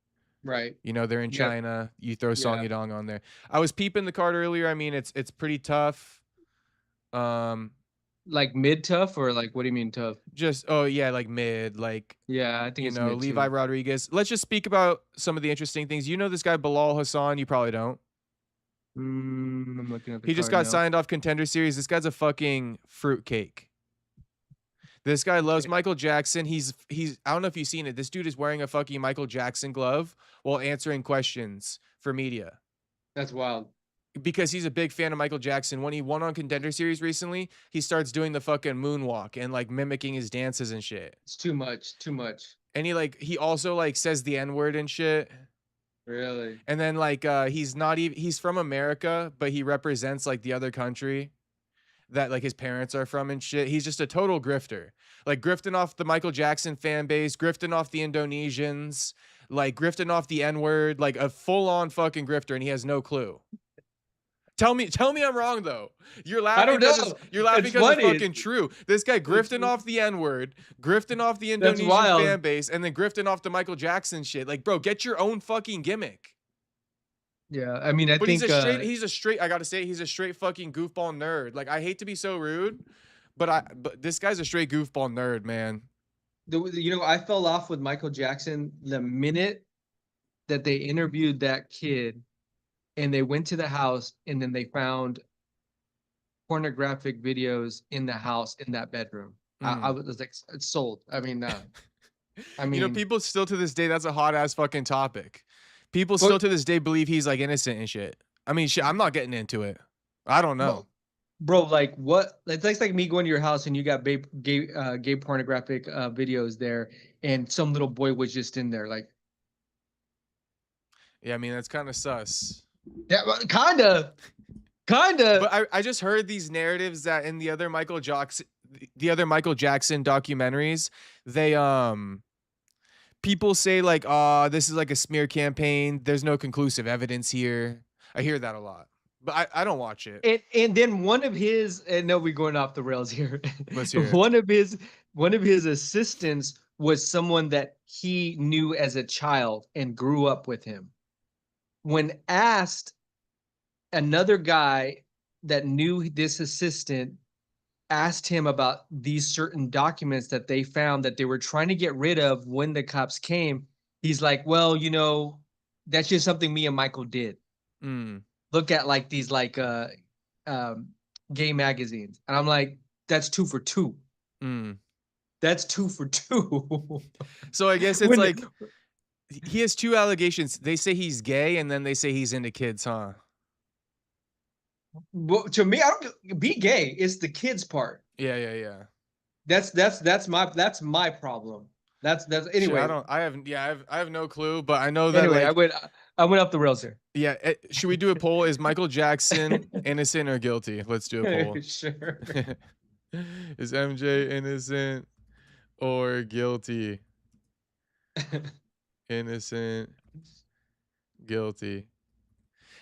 Right. You know, they're in China. You throw Song Yadong on there. I was peeping the card earlier. I mean, it's pretty tough. Like mid tough or like what do you mean tough? Just like mid, like Yeah, I think it's mid Levi too. Rodriguez. Let's just speak about some of the interesting things. You know this guy Bilal Hassan? You probably don't. I'm looking at the He just card got now. signed off Contender Series. This guy's a fucking fruitcake. This guy loves Michael Jackson. He's I don't know if you've seen it. This dude is wearing a fucking Michael Jackson glove while answering questions for media. That's wild. Because he's a big fan of Michael Jackson. When he won on Contender Series recently, he starts doing the fucking moonwalk and like mimicking his dances and shit. It's too much. Too much. And he also like says the N-word and shit. Really? And then like he's from America, but he represents like the other country that like his parents are from and shit. He's just a total grifter. Like grifting off the Michael Jackson fan base, grifting off the Indonesians, like grifting off the N-word, like a full-on fucking grifter, and he has no clue. Tell me I'm wrong though. You're laughing. I don't know. You're laughing because it's fucking true. This guy grifting off the N-word, grifting off the Indonesian fan base, and then grifting off the Michael Jackson shit. Like, bro, get your own fucking gimmick. Yeah, I mean, I think he's a straight. I gotta say, he's a straight fucking goofball nerd. Like, I hate to be so rude, but this guy's a straight goofball nerd, man. I fell off with Michael Jackson the minute that they interviewed that kid. And they went to the house and then they found pornographic videos in the house in that bedroom. I was like, it's sold. I mean, people still to this day, that's a hot ass fucking topic. People still to this day believe he's like innocent and shit. I mean, shit, I'm not getting into it. I don't know. Bro, like what? It's like me going to your house and you got gay pornographic videos there and some little boy was just in there. Like, yeah, I mean, that's kind of sus. Yeah, kind of. But I just heard these narratives that in the other Michael Jackson documentaries, they people say like, this is like a smear campaign. There's no conclusive evidence here. I hear that a lot, but I don't watch it. And then one of his, and no, we're going off the rails here. Let's hear it. One of his assistants was someone that he knew as a child and grew up with him. When asked, another guy that knew this assistant asked him about these certain documents that they found that they were trying to get rid of when the cops came. He's like, well, that's just something me and Michael did. Look at like these like gay magazines. And I'm like, that's 2 for 2. That's 2 for 2. So I guess it's like he has 2 allegations. They say he's gay, and then they say he's into kids, huh? Well, to me, I don't be gay. It's the kids part. Yeah. That's my problem. That's anyway. Shit, I have no clue, but I know that. Anyway, I went off the rails here. Yeah, should we do a poll? Is Michael Jackson innocent or guilty? Let's do a poll. Sure. Is MJ innocent or guilty? Innocent, guilty.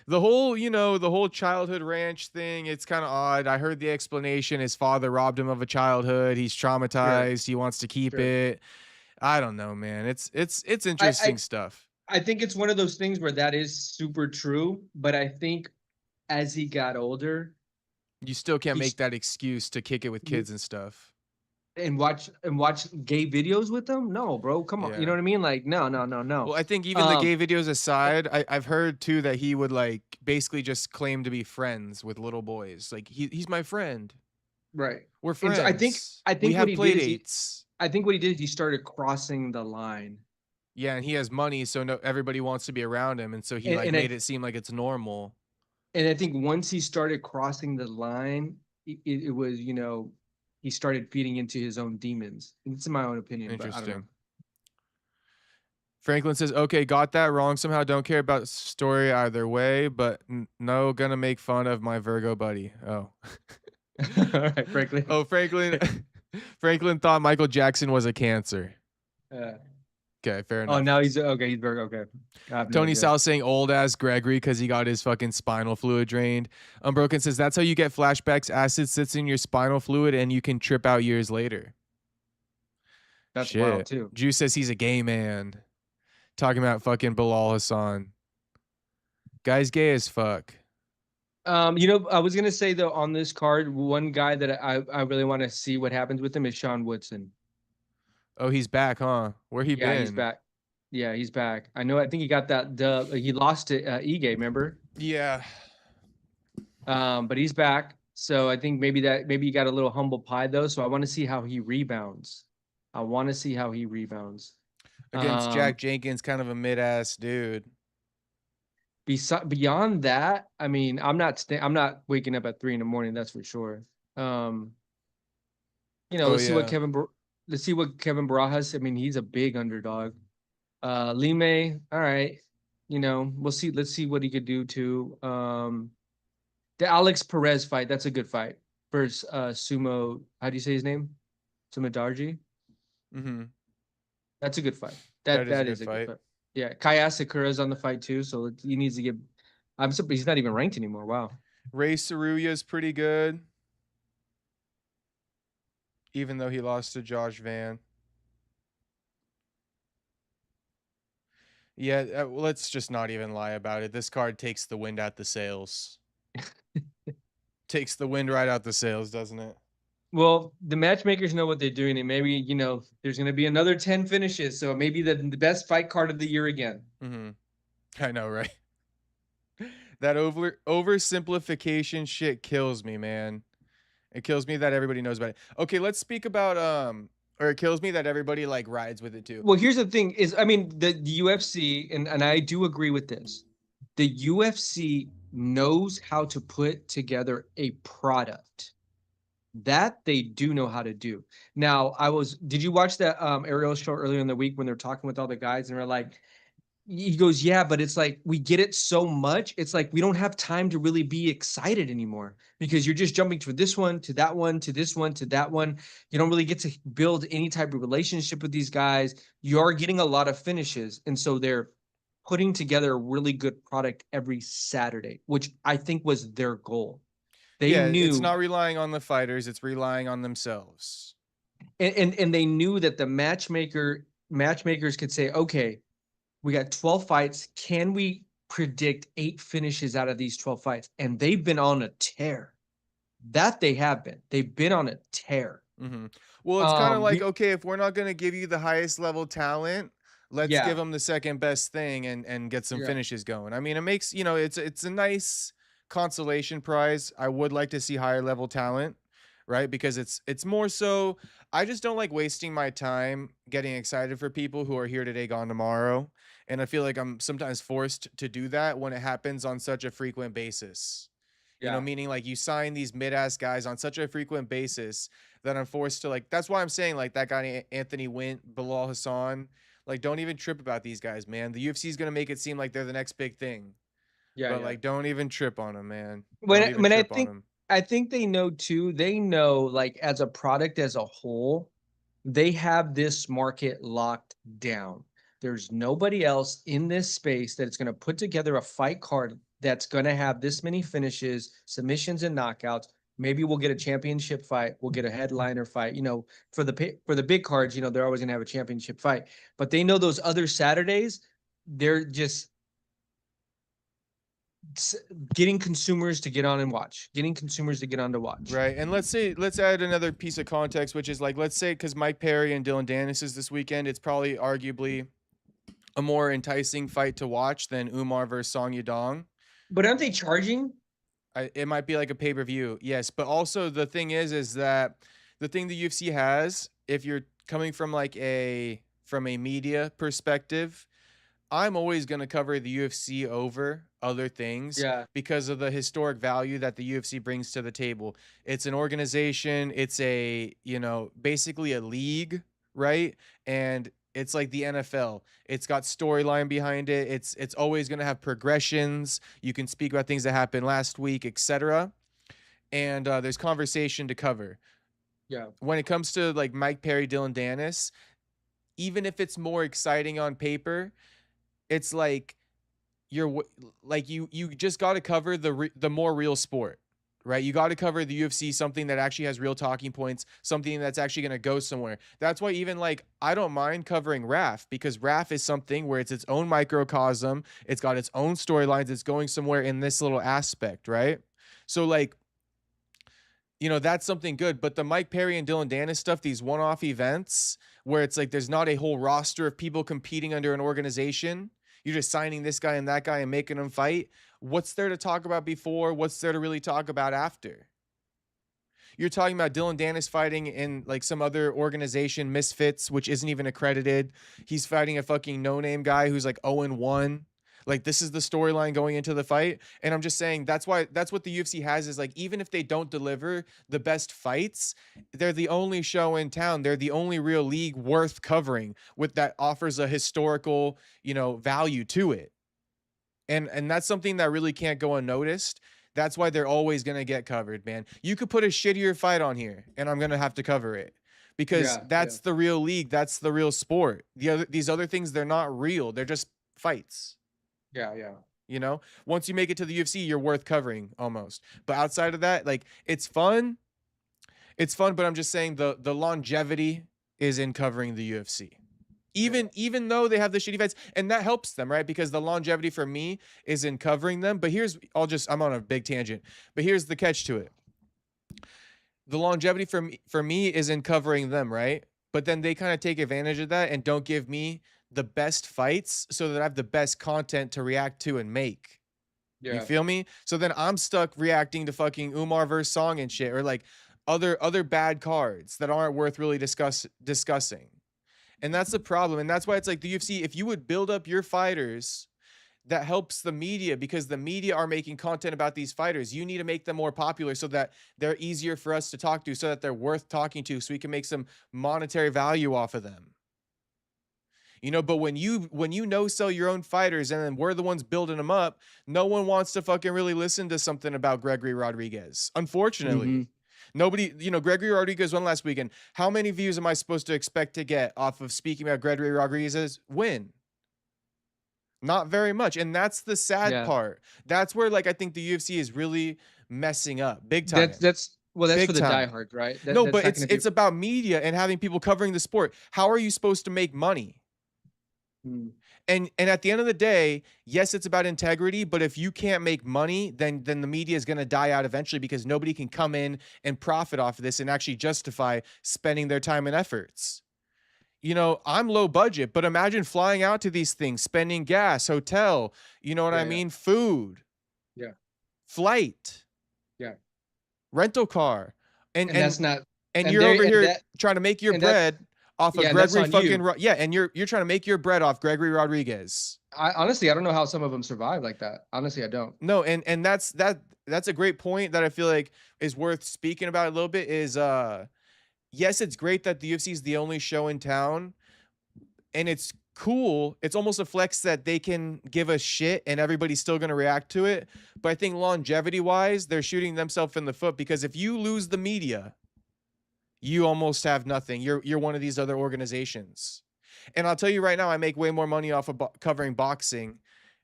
The whole childhood ranch thing, it's kind of odd. I heard the explanation. His father robbed him of a childhood. He's traumatized. He wants to keep it. I don't know, man. It's interesting stuff. I think it's one of those things where that is super true, but I think as he got older, you still can't make that excuse to kick it with kids and stuff. And watch gay videos with them? No, bro. Come on. Yeah. You know what I mean? Like, no. Well, I think even the gay videos aside, I've heard too that he would like basically just claim to be friends with little boys. Like he's my friend. Right. We're friends. So I think we have play dates. I think what he did is he started crossing the line. Yeah, and he has money, so everybody wants to be around him, and so he made it seem like it's normal. And I think once he started crossing the line, it was, he started feeding into his own demons. It's in my own opinion. Interesting. But I don't know. Franklin says, okay, got that wrong. Somehow don't care about story either way, but no, gonna make fun of my Virgo buddy. Oh. All right, Franklin. Oh, Franklin. Franklin thought Michael Jackson was a Cancer. Okay, fair enough. Oh, now he's okay. He's Virgo. Okay. Tony Sal saying old ass Gregory because he got his fucking spinal fluid drained. Unbroken says that's how you get flashbacks. Acid sits in your spinal fluid and you can trip out years later. That's wild too. Juice says he's a gay man. Talking about fucking Bilal Hassan. Guy's gay as fuck. I was gonna say though on this card, one guy that I really want to see what happens with him is Sean Woodson. Oh, he's back, huh? Where he Yeah, he's been? back. Yeah, he's back. I know. I think he got that dub. He lost to Ige, remember? Yeah. But he's back. So I think maybe he got a little humble pie though. So I want to see how he rebounds. I want to see how he rebounds. Against Jack Jenkins, kind of a mid-ass dude. Beyond that, I mean, I'm not waking up at 3 a.m. That's for sure. Let's see what Kevin Barajas. I mean, he's a big underdog. Lime, all right. We'll see. Let's see what he could do too. The Alex Perez fight, that's a good fight. Versus Sumo, how do you say his name? Sumo Darji? Mm-hmm. That's a good fight. That is a good fight. Yeah, Kaya Sakura's on the fight too, so he needs to get. I'm surprised he's not even ranked anymore. Wow. Ray Saruya's pretty good, even though he lost to Josh Van. Yeah, let's just not even lie about it. This card takes the wind out the sails. Takes the wind right out the sails, doesn't it? Well, the matchmakers know what they're doing, and maybe there's going to be another 10 finishes, so maybe the best fight card of the year again. Mm-hmm. I know, right? That oversimplification shit kills me, man. It kills me that everybody knows about it. Okay, let's speak about or it kills me that everybody like rides with it too. Well, here's the thing: I mean, the UFC, and I do agree with this. The UFC knows how to put together a product. That they do know how to do. Now, did you watch that Ariel show earlier in the week when they're talking with all the guys and they're like, he goes, yeah, but it's like we get it so much. It's like we don't have time to really be excited anymore because you're just jumping to this one, to that one, to this one, to that one. You don't really get to build any type of relationship with these guys. You're getting a lot of finishes. And so they're putting together a really good product every Saturday, which I think was their goal. They knew it's not relying on the fighters, it's relying on themselves. And they knew that the matchmakers could say, okay, we got 12 fights. Can we predict 8 finishes out of these 12 fights? And they've been on a tear. That they have been. They've been on a tear. Mm-hmm. Well, it's kind of like, okay, if we're not going to give you the highest level talent, let's give them the second best thing and get some finishes going. I mean, it makes, it's a nice consolation prize. I would like to see higher level talent, right? Because it's more so, I just don't like wasting my time getting excited for people who are here today, gone tomorrow. And I feel like I'm sometimes forced to do that when it happens on such a frequent basis. Meaning like you sign these mid-ass guys on such a frequent basis that I'm forced to that's why I'm saying like that guy Anthony Wint, Bilal Hassan, like don't even trip about these guys, man. The UFC is going to make it seem like they're the next big thing. Yeah. But don't even trip on them, man. I think they know too. They know like as a product as a whole, they have this market locked down. There's nobody else in this space that's going to put together a fight card that's going to have this many finishes, submissions, and knockouts. Maybe we'll get a championship fight. We'll get a headliner fight. For the big cards, they're always going to have a championship fight. But they know those other Saturdays, they're just getting consumers to get on and watch. Right. And let's add another piece of context, which is like, let's say, because Mike Perry and Dillon Danis is this weekend, it's probably arguably a more enticing fight to watch than Umar versus Song Yadong. But aren't they charging? It might be like a pay-per-view, yes. But also the thing is that the thing the UFC has, if you're coming from from a media perspective, I'm always going to cover the UFC over other things because of the historic value that the UFC brings to the table. It's an organization, it's basically a league, right? And it's like the NFL. It's got storyline behind it. It's always going to have progressions. You can speak about things that happened last week, etc. And there's conversation to cover. Yeah. When it comes to like Mike Perry, Dillon Danis, even if it's more exciting on paper, it's like you just got to cover the more real sport, right? You got to cover the UFC, something that actually has real talking points, something that's actually going to go somewhere. That's why even I don't mind covering RAF, because RAF is something where it's its own microcosm. It's got its own storylines. It's going somewhere in this little aspect, right? So like, you know, that's something good. But the Mike Perry and Dillon Danis stuff, these one-off events where it's like there's not a whole roster of people competing under an organization. You're just signing this guy and that guy and making them fight. What's there to talk about before? What's there to really talk about after? You're talking about Dillon Danis fighting in like some other organization, Misfits, which isn't even accredited. He's fighting a fucking no-name guy who's like 0-1. Like, this is the storyline going into the fight. And I'm just saying that's what the UFC has, is like, even if they don't deliver the best fights, they're the only show in town. They're the only real league worth covering with that offers a historical, you know, value to it. And that's something that really can't go unnoticed. That's why they're always going to get covered, man. You could put a shittier fight on here and I'm going to have to cover it, because that's the real league. That's the real sport. These other things, they're not real. They're just fights. Yeah. You know, once you make it to the UFC, you're worth covering almost. But outside of that, like, it's fun. It's fun, but I'm just saying the longevity is in covering the UFC. Even though they have the shitty fights, and that helps them, right? Because the longevity for me is in covering them. But I'm on a big tangent, but here's the catch to it. The longevity for me is in covering them, right? But then they kind of take advantage of that and don't give me the best fights so that I have the best content to react to and make. You feel me? So then I'm stuck reacting to fucking Umar versus Song and shit, or like other bad cards that aren't worth really discussing. And that's the problem. And that's why it's like the UFC, if you would build up your fighters, that helps the media, because the media are making content about these fighters. You need to make them more popular so that they're easier for us to talk to, so that they're worth talking to, so we can make some monetary value off of them. You know, but when you no sell your own fighters and then we're the ones building them up, no one wants to fucking really listen to something about Gregory Rodriguez. Unfortunately. Nobody, you know, Gregory Rodriguez won last weekend. How many views am I supposed to expect to get off of speaking about Gregory Rodriguez's win? Not very much. And that's the sad part. That's where, like, I think the UFC is really messing up big time. That's for the diehards, right? No, but it's about media and having people covering the sport. How are you supposed to make money? And at the end of the day, yes, it's about integrity, but if you can't make money, then the media is going to die out eventually, because nobody can come in and profit off of this and actually justify spending their time and efforts. You know, I'm low budget, but imagine flying out to these things, spending gas, hotel, you know what I mean? Food. Yeah. Flight. Yeah. Rental car. And that's not, and you're over here trying to make your bread off of Gregory fucking and you're trying to make your bread off Gregory Rodriguez. Honestly, I don't know how some of them survive like that. Honestly, I don't. No, and that's a great point that I feel like is worth speaking about a little bit. Is yes, it's great that the UFC is the only show in town, and it's cool. It's almost a flex that they can give a shit and everybody's still going to react to it. But I think longevity wise, they're shooting themselves in the foot, because if you lose the media, you almost have nothing. You're one of these other organizations. And I'll tell you right now, I make way more money off of covering boxing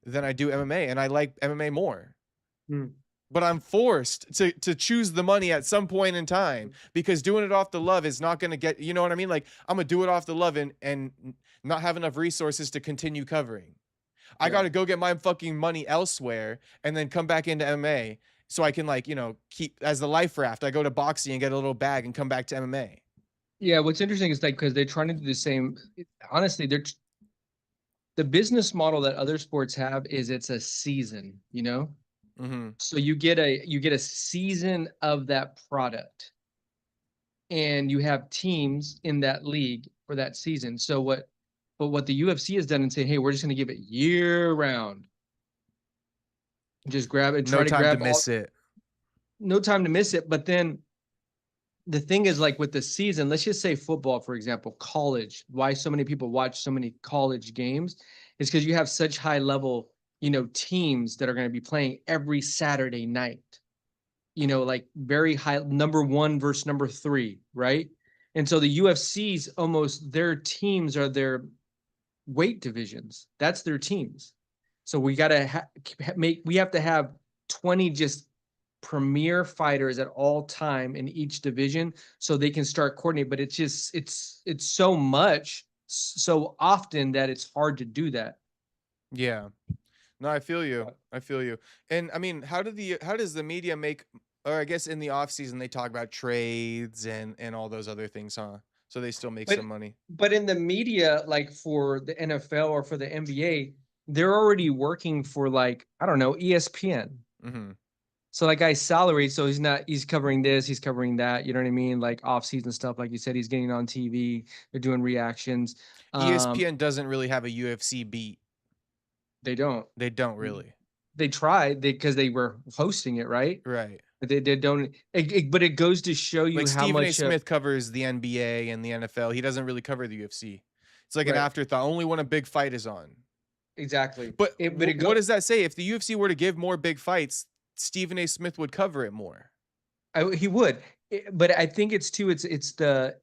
than I do MMA, and I like MMA more. But I'm forced to choose the money at some point in time, because doing it off the love is not going to get, you know what I mean? Like, I'm going to do it off the love and not have enough resources to continue covering. I got to go get my fucking money elsewhere and then come back into MMA. So I can, like, you know, keep as the life raft. I go to boxing and get a little bag and come back to MMA. Yeah, what's interesting is, like, because they're trying to do the same. Honestly, the business model that other sports have is it's a season, you know? So you get a season of that product, and you have teams in that league for that season. So what the UFC has done and say, hey, we're just going to give it year round. Just grab it. No time to miss it. No time to miss it. But then the thing is, like, with the season, let's just say football, for example, college, why so many people watch so many college games is because you have such high level, you know, teams that are going to be playing every Saturday night, you know, like very high, number 1 versus number 3. Right. And so the UFC's almost, their teams are their weight divisions. That's their teams. So we got to we have to have 20 just premier fighters at all time in each division so they can start coordinating. But it's just, it's so much, so often that it's hard to do that. Yeah. No, I feel you. I feel you. And I mean, how does the media make, or I guess in the off season they talk about trades and all those other things, huh? So they still make But some money. but in the media, like for the NFL or for the NBA, they're already working for like, I don't know, ESPN. Mm-hmm. So that guy's salary, so he's covering this, he's covering that, you know what I mean? Like off-season stuff, like you said, he's getting on TV, they're doing reactions. ESPN doesn't really have a UFC beat. They don't. They don't really. They tried because they were hosting it, right? Right. But they don't. But it goes to show you Like how Stephen A. much. Smith covers the NBA and the NFL. He doesn't really cover the UFC. It's like an Right. afterthought, only when a big fight is on. Exactly. But What what does that say? If the UFC were to give more big fights, Stephen A. Smith would cover it more. He would, but I think it's too. It's the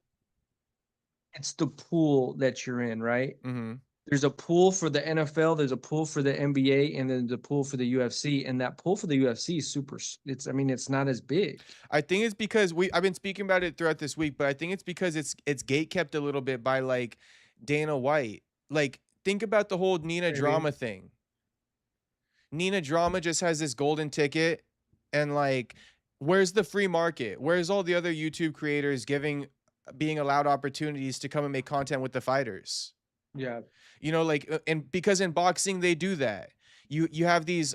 pool that you're in, right? Mm-hmm. There's a pool for the NFL, there's a pool for the NBA, and then the pool for the UFC. And that pool for the UFC is super. I mean, it's not as big. I think it's because I've been speaking about it throughout this week, but I think it's because it's gate kept a little bit by like Dana White. Like, think about the whole Nina Drama thing. Nina Drama just has this golden ticket, and like, where's the free market? Where's all the other YouTube creators being allowed opportunities to come and make content with the fighters? Yeah. You know, like, and because in boxing they do that. You have these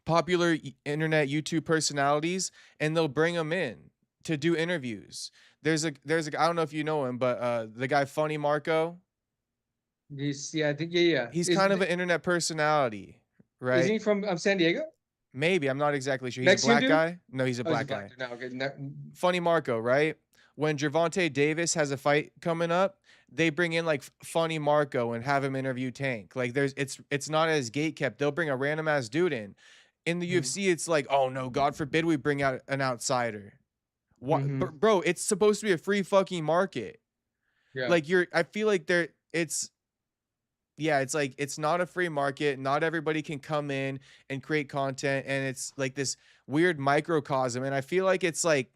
popular internet YouTube personalities, and they'll bring them in to do interviews. There's a I don't know if you know him, but the guy Funny Marco. Yeah, I think yeah. He's kind of an internet personality, right? Isn't he from San Diego? Maybe, I'm not exactly sure. He's Mexican a black dude? guy. No, he's a black guy. No, okay. Funny Marco, right? When Gervonta Davis has a fight coming up, they bring in like Funny Marco and have him interview Tank. Like it's not as gate kept. They'll bring a random ass dude in. In the UFC, it's like, oh no, God forbid we bring out an outsider. What, bro? It's supposed to be a free fucking market. Yeah. Like I feel like it's like it's not a free market. Not everybody can come in and create content, and it's like this weird microcosm. And I feel like it's like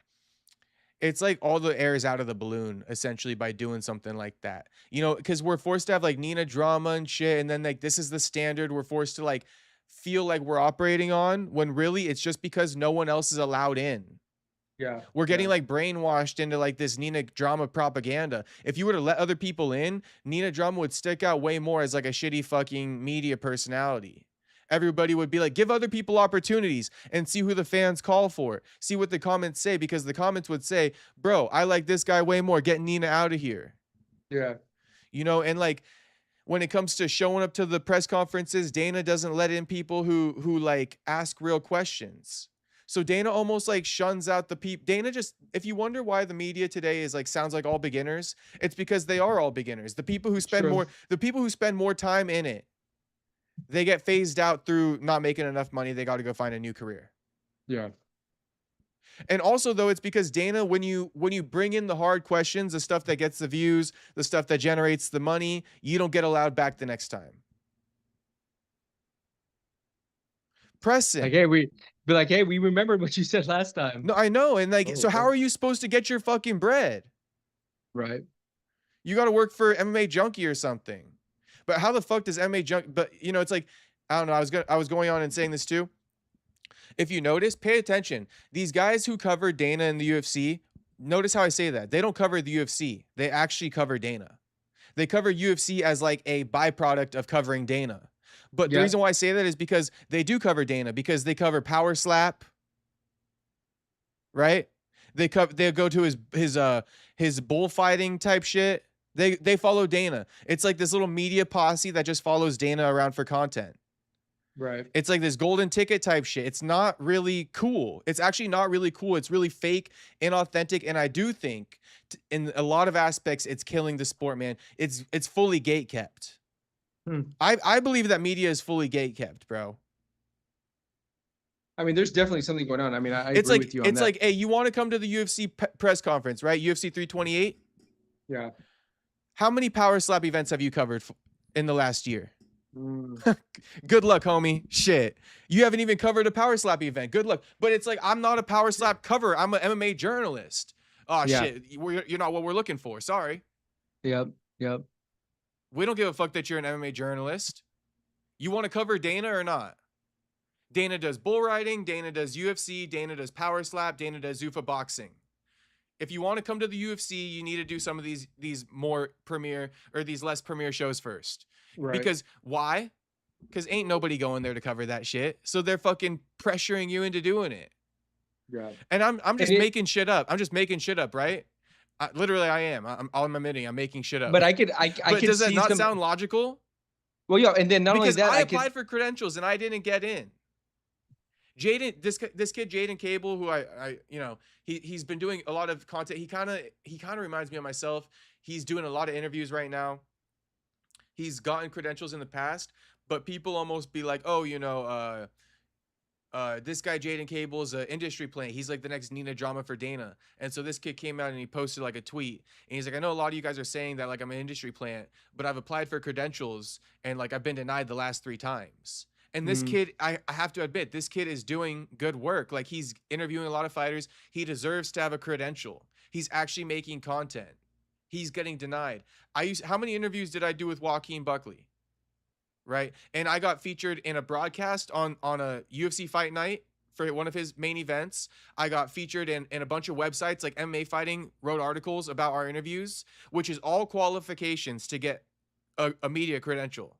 all the air is out of the balloon essentially by doing something like that. You know, because we're forced to have like Nina Drama and shit, and then like this is the standard we're forced to like feel like we're operating on, when really it's just because no one else is allowed in. Yeah. We're getting like brainwashed into like this Nina Drama propaganda. If you were to let other people in, Nina Drama would stick out way more as like a shitty fucking media personality. Everybody would be like, give other people opportunities and see who the fans call for. See what the comments say, because the comments would say, bro, I like this guy way more. Get Nina out of here. Yeah. You know, and like when it comes to showing up to the press conferences, Dana doesn't let in people who like ask real questions. So Dana almost like shuns out the people. Dana just, if you wonder why the media today is like, sounds like all beginners, it's because they are all beginners. The people who spend more time in it, they get phased out through not making enough money. They got to go find a new career. Yeah. And also though, it's because Dana, when you bring in the hard questions, the stuff that gets the views, the stuff that generates the money, you don't get allowed back the next time. Preston. Like, hey, we remembered what you said last time. No, I know. And like, so how are you supposed to get your fucking bread? Right. You got to work for MMA Junkie or something. But how the fuck does MMA Junkie? But you know, it's like, I don't know. I was going on and saying this too. If you notice, pay attention. These guys who cover Dana in the UFC, notice how I say that. They don't cover the UFC. They actually cover Dana. They cover UFC as like a byproduct of covering Dana. But the reason why I say that is because they do cover Dana, because they cover Power Slap, right? They go to his bullfighting type shit. They follow Dana. It's like this little media posse that just follows Dana around for content. Right. It's like this golden ticket type shit. It's not really cool. It's actually not really cool. It's really fake, inauthentic, and I do think in a lot of aspects it's killing the sport, man. It's fully gate kept. I believe that media is fully gate kept, bro. I mean, there's definitely something going on. I mean, I agree like, with you on it's that. like, hey, you want to come to the UFC press conference, right? UFC 328? Yeah. How many power slap events have you covered in the last year? Good luck, homie. Shit. You haven't even covered a power slap event. Good luck. But it's like, I'm not a power slap cover. I'm an MMA journalist. Oh, shit. You're not what we're looking for. Sorry. Yep. We don't give a fuck that you're an MMA journalist. You want to cover Dana or not? Dana does bull riding, Dana does UFC, Dana does power slap, Dana does Zuffa boxing. If you want to come to the UFC, you need to do some of these more premier or these less premier shows first. Right. Because why? Because ain't nobody going there to cover that shit. So they're fucking pressuring you into doing it. Yeah. And I'm just making shit up. I'm just making shit up, right? Literally, I am. I'm admitting I'm making shit up. But I could does that not sound logical? Well, yeah, and then not because only that, I applied for credentials and I didn't get in. Jaden, this kid Jaden Cable, who I you know, he's been doing a lot of content. He kind of reminds me of myself. He's doing a lot of interviews right now. He's gotten credentials in the past, but people almost be like, oh, you know, this guy Jaden Cable is an industry plant. He's like the next Nina Drama for Dana. And so this kid came out and he posted like a tweet and he's like, I know a lot of you guys are saying that like I'm an industry plant, but I've applied for credentials and like I've been denied the last 3 times. And this kid, I have to admit, this kid is doing good work. Like he's interviewing a lot of fighters. He deserves to have a credential. He's actually making content. He's getting denied. How many interviews did I do with Joaquin Buckley? Right. And I got featured in a broadcast on a UFC fight night for one of his main events. I got featured in a bunch of websites like MMA Fighting wrote articles about our interviews, which is all qualifications to get a media credential.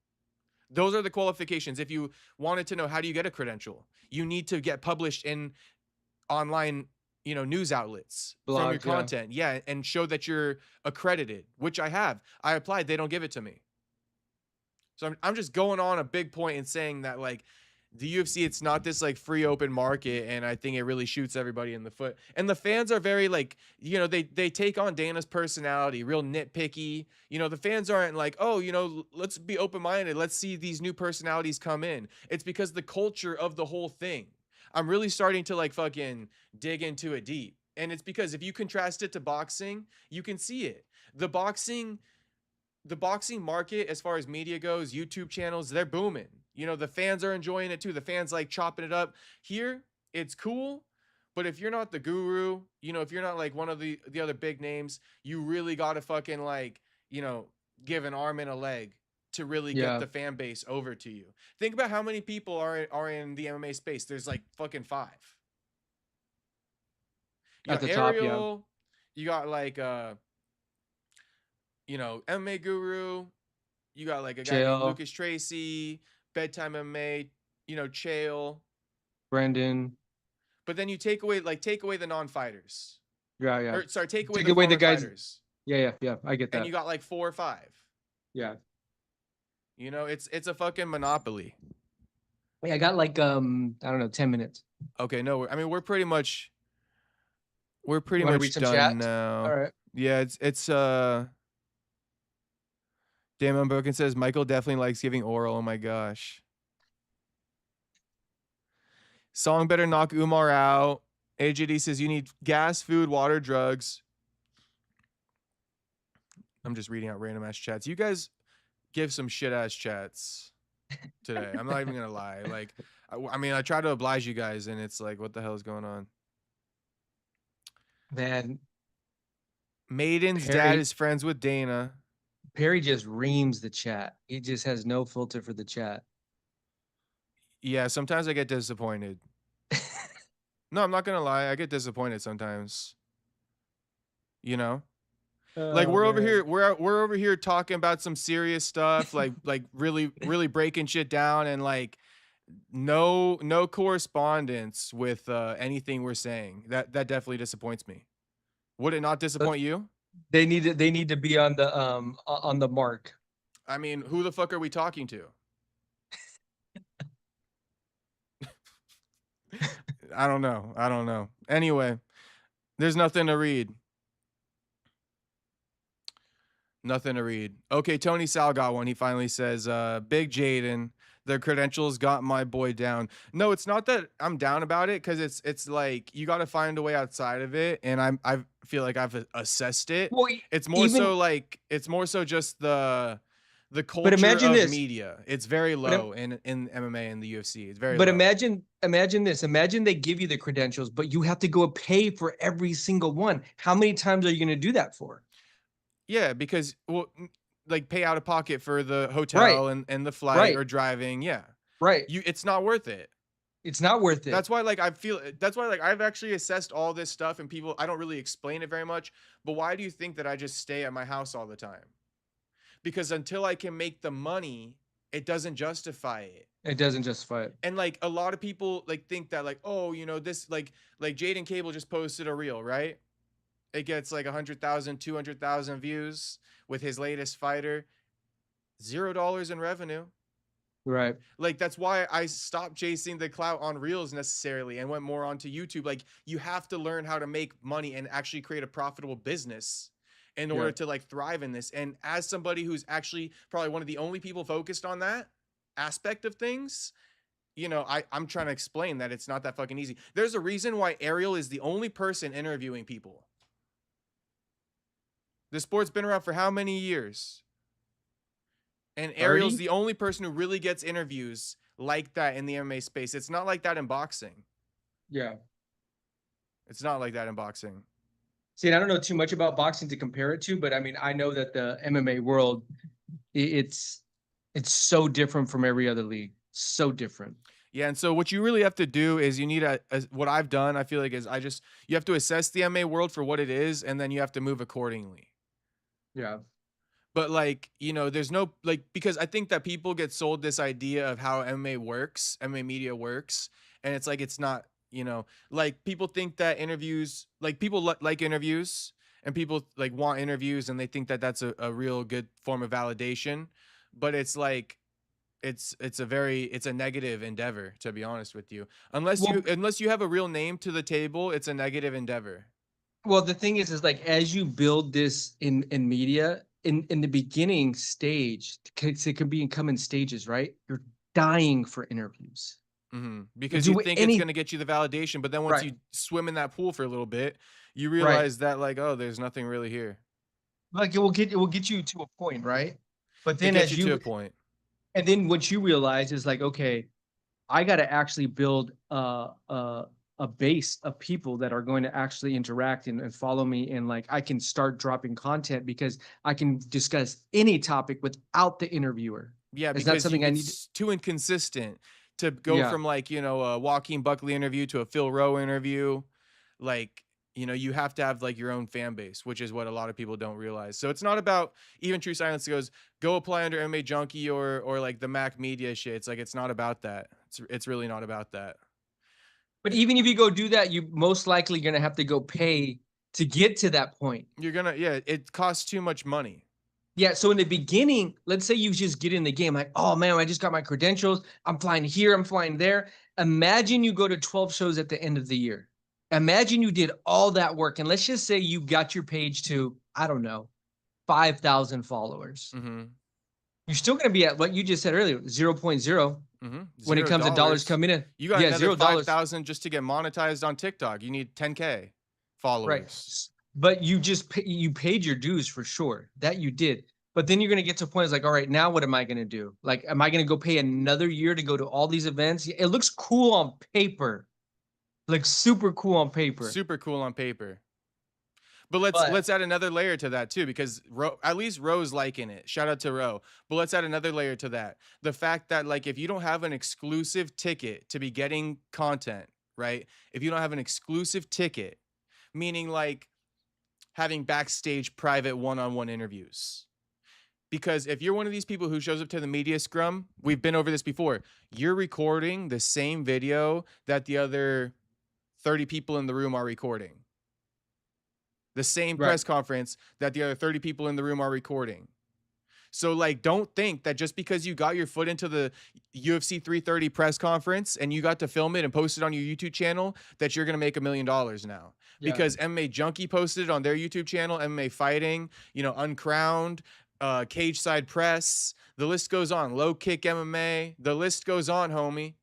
Those are the qualifications. If you wanted to know how do you get a credential, you need to get published in online, you know, news outlets from your content. Yeah. And show that you're accredited, which I have. I applied. They don't give it to me. So I'm just going on a big point and saying that like the UFC, it's not this like free open market, and I think it really shoots everybody in the foot. And the fans are very like, you know, they take on Dana's personality, real nitpicky. You know, the fans aren't like, oh, you know, let's be open-minded. Let's see these new personalities come in. It's because the culture of the whole thing. I'm really starting to like fucking dig into it deep. And it's because if you contrast it to boxing, you can see it. The boxing market, as far as media goes, YouTube channels, they're booming. You know, the fans are enjoying it too. The fans like chopping it up. Here, it's cool, but if you're not the guru, you know, if you're not like one of the other big names, you really got to fucking like, you know, give an arm and a leg to really get the fan base over to you. Think about how many people are in the MMA space. There's like fucking 5. You at got the Ariel, top, you got like you know, MMA Guru, you got like a guy named Lucas Tracy, Bedtime MMA, you know, Chael, Brendan. But then you take away the non-fighters. Yeah, yeah. Or sorry, take away the guys. fighters. Yeah, I get that. And you got like 4 or 5. Yeah. You know, it's a fucking monopoly. Yeah, I got like I don't know, 10 minutes. Okay, no, I mean we're pretty much done chat? now. All right. Yeah, it's Damn Unbroken says Michael definitely likes giving oral. Oh my gosh. Song better knock Umar out. AJD says you need gas, food, water, drugs. I'm just reading out random ass chats. You guys give some shit ass chats today. I'm not even gonna lie. Like, I mean, I try to oblige you guys, and it's like, what the hell is going on? Man, Maiden's dad is friends with Dana. Parry just reams the chat. He just has no filter for the chat. Yeah, sometimes I get disappointed. No, I'm not gonna lie. I get disappointed sometimes. You know, like we're over here, we're over here talking about some serious stuff, like really breaking shit down, and like no correspondence with anything we're saying. That definitely disappoints me. Would it not disappoint you? They need to be on the mark. I mean, who the fuck are we talking to? I don't know. Anyway, there's nothing to read. Okay, Tony Sal got one. He finally says, Big Jaden, their credentials got my boy down. No, it's not that I'm down about it, because it's like you got to find a way outside of it, and I feel like I've assessed it. Well, it's more so just the culture of media. It's very low in MMA and the UFC. It's very low. Imagine this. Imagine they give you the credentials, but you have to go pay for every single one. How many times are you going to do that for? Yeah, because, well, like pay out of pocket for the Right. hotel and the flight Right. or driving. Yeah. Right. It's not worth it. It's not worth it. That's why like that's why like I've actually assessed all this stuff and people I don't really explain it very much, but why do you think that I just stay at my house all the time? Because until I can make the money, it doesn't justify it. It doesn't justify it. And like a lot of people like think that like, oh, you know, this like Jaden Cable just posted a reel, right? It gets like 100,000, 200,000 views with his latest fighter. $0 in revenue. Right. Like that's why I stopped chasing the clout on reels necessarily and went more onto YouTube. Like you have to learn how to make money and actually create a profitable business in order to like thrive in this. And as somebody who's actually probably one of the only people focused on that aspect of things, you know, I'm trying to explain that it's not that fucking easy. There's a reason why Ariel is the only person interviewing people. The sport's been around for how many years? And Ariel's 30? the only person who really gets interviews like that in the MMA space. It's not like that in boxing. Yeah. It's not like that in boxing. See, and I don't know too much about boxing to compare it to, but I mean, I know that the MMA world, it's so different from every other league. So different. Yeah, and so what you really have to do is you need what I've done, I feel like, is you have to assess the MMA world for what it is, and then you have to move accordingly. Yeah. But like, you know, there's no like because I think that people get sold this idea of how MMA works, MMA media works, and it's like it's not, you know, like people think that interviews, like people like interviews and people like want interviews and they think that that's a real good form of validation, but it's like it's a negative endeavor, to be honest with you. Unless you have a real name to the table, it's a negative endeavor. Well, the thing is like as you build this in media, in the beginning stage, because it can come in stages, right? You're dying for interviews. Because you think it's going to get you the validation, but then once you swim in that pool for a little bit, you realize that like, oh, there's nothing really here. Like it will get you to a point, right? But then as you to a point, and then what you realize is like, okay, I got to actually build a base of people that are going to actually interact and follow me, and like I can start dropping content because I can discuss any topic without the interviewer. Yeah, because it's too inconsistent to go from like, you know, a Joaquin Buckley interview to a Phil Rowe interview. Like, you know, you have to have like your own fan base, which is what a lot of people don't realize. So it's not about, even True Silence goes, go apply under MMA Junkie or like the Mac Media shit. It's like, it's not about that. It's really not about that. But even if you go do that, you most likely going to have to go pay to get to that point. It costs too much money. Yeah, so in the beginning, let's say you just get in the game like, oh man, I just got my credentials. I'm flying here, I'm flying there. Imagine you go to 12 shows at the end of the year. Imagine you did all that work, and let's just say you got your page to, I don't know, 5,000 followers. You're still going to be at what you just said earlier, 0.0. When it comes to dollars coming in. You got another 5,000 just to get monetized on TikTok. You need 10K followers. Right. But you paid your dues for sure. That you did. But then you're going to get to a point, it's like, all right, now what am I going to do? Like, am I going to go pay another year to go to all these events? It looks cool on paper. Like super cool on paper. Super cool on paper. But let's add another layer to that too, because at least Ro's liking it. Shout out to Ro. But let's add another layer to that. The fact that like if you don't have an exclusive ticket to be getting content, right? If you don't have an exclusive ticket, meaning like having backstage private one-on-one interviews. Because if you're one of these people who shows up to the media scrum, we've been over this before, you're recording the same video that the other 30 people in the room are recording. The same press conference that the other 30 people in the room are recording. So like, don't think that just because you got your foot into the UFC 330 press conference and you got to film it and post it on your YouTube channel, that you're going to make $1 million now. Yeah. Because MMA Junkie posted it on their YouTube channel, MMA Fighting, you know, Uncrowned, Cage Side Press, the list goes on, Low Kick MMA, the list goes on, homie.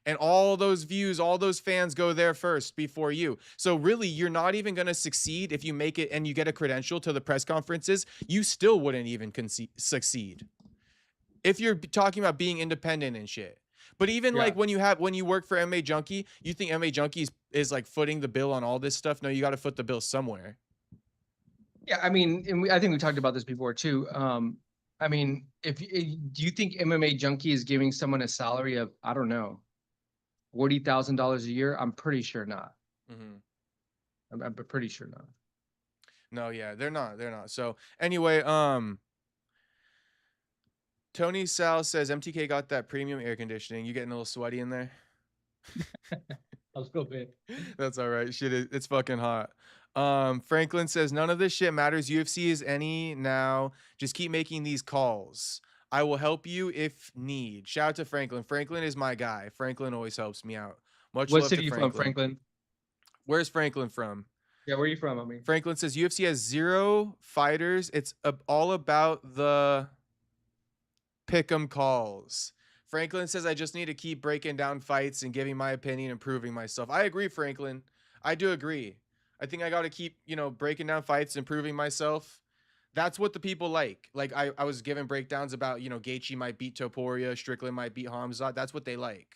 And all those views, all those fans go there first before you. So really, you're not even going to succeed if you make it and you get a credential to the press conferences. You still wouldn't even succeed if you're talking about being independent and shit. But even like when you work for MMA Junkie, you think MMA Junkie is like footing the bill on all this stuff? No, you got to foot the bill somewhere. Yeah, I mean, and I think we talked about this before too. I mean, do you think MMA Junkie is giving someone a salary of, I don't know, $40,000 a year? I'm pretty sure not. I'm pretty sure not. No, yeah, they're not. They're not. So anyway, Tony Sal says MTK got that premium air conditioning. You getting a little sweaty in there? A little bit. That's all right. Shit, it's fucking hot. Franklin says none of this shit matters. UFC is any now. Just keep making these calls. I will help you if need. Shout out to Franklin. Franklin is my guy. Franklin always helps me out. Much What love city to you Franklin. from, Franklin? Where's Franklin from? Yeah, where are you from? I mean, Franklin says UFC has 0 fighters. It's all about the pick'em calls. Franklin says I just need to keep breaking down fights and giving my opinion and proving myself. I agree, Franklin. I do agree. I think I got to keep, breaking down fights and proving myself. That's what the people like. Like I was giving breakdowns about, Gaethje might beat Topuria, Strickland might beat Hamzat. That's what they like.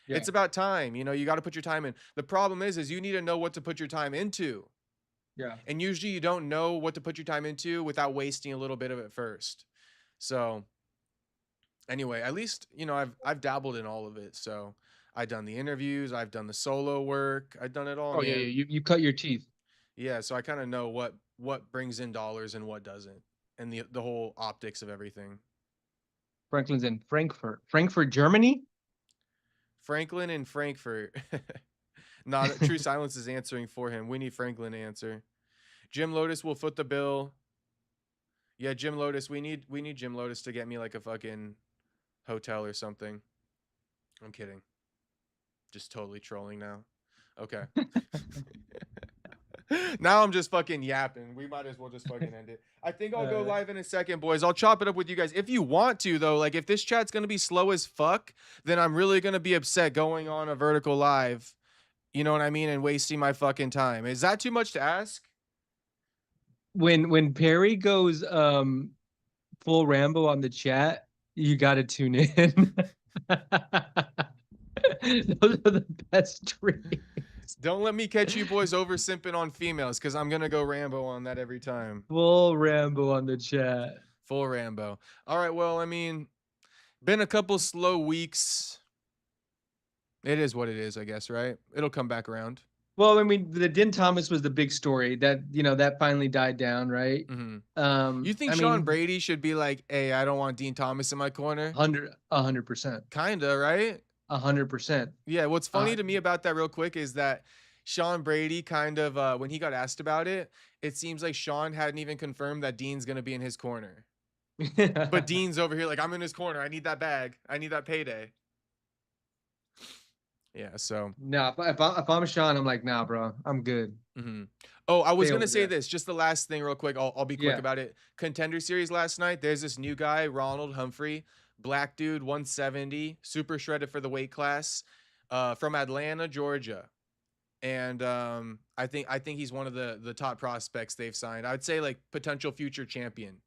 Yeah. It's about time. You got to put your time in. The problem is you need to know what to put your time into. Yeah. And usually you don't know what to put your time into without wasting a little bit of it first. So anyway, at least, I've dabbled in all of it. So I've done the interviews, I've done the solo work, I've done it all. Oh, man. Yeah. You cut your teeth. Yeah, so I kind of know what brings in dollars and what doesn't, and the whole optics of everything. Franklin's in Frankfurt, Germany. Franklin in Frankfurt. Nah, True Silence is answering for him. We need Franklin to answer. Jim Lotus will foot the bill. Yeah, Jim Lotus. We need Jim Lotus to get me like a fucking hotel or something. I'm kidding. Just totally trolling now. Okay. Now I'm just fucking yapping. We might as well just fucking end it. I think I'll go live in a second, boys. I'll chop it up with you guys. If you want to, though, like if this chat's going to be slow as fuck, then I'm really going to be upset going on a vertical live. You know what I mean? And wasting my fucking time. Is that too much to ask? When Parry goes full Rambo on the chat, you got to tune in. Those are the best dreams. Don't let me catch you boys over simping on females, because I'm going to go Rambo on that every time. Full Rambo on the chat. Full Rambo. All right, well, I mean, been a couple slow weeks. It is what it is, I guess, right? It'll come back around. Well, I mean, the Din Thomas was the big story that, that finally died down, right? Mm-hmm. You think Sean Brady should be like, hey, I don't want Dean Thomas in my corner? 100%. Kinda, right? 100%. Yeah, what's funny to me about that real quick is that Sean Brady kind of, when he got asked about it, it seems like Sean hadn't even confirmed that Dean's going to be in his corner. But Dean's over here like, I'm in his corner. I need that bag. I need that payday. Yeah, so. Nah, if I'm Sean, I'm like, nah, bro, I'm good. Mm-hmm. Oh, I was going to say this. Just the last thing real quick. I'll be quick about it. Contender Series last night, there's this new guy, Ronald Humphrey. Black dude, 170, super shredded for the weight class, from Atlanta, Georgia. And I think he's one of the top prospects they've signed. I would say like potential future champion.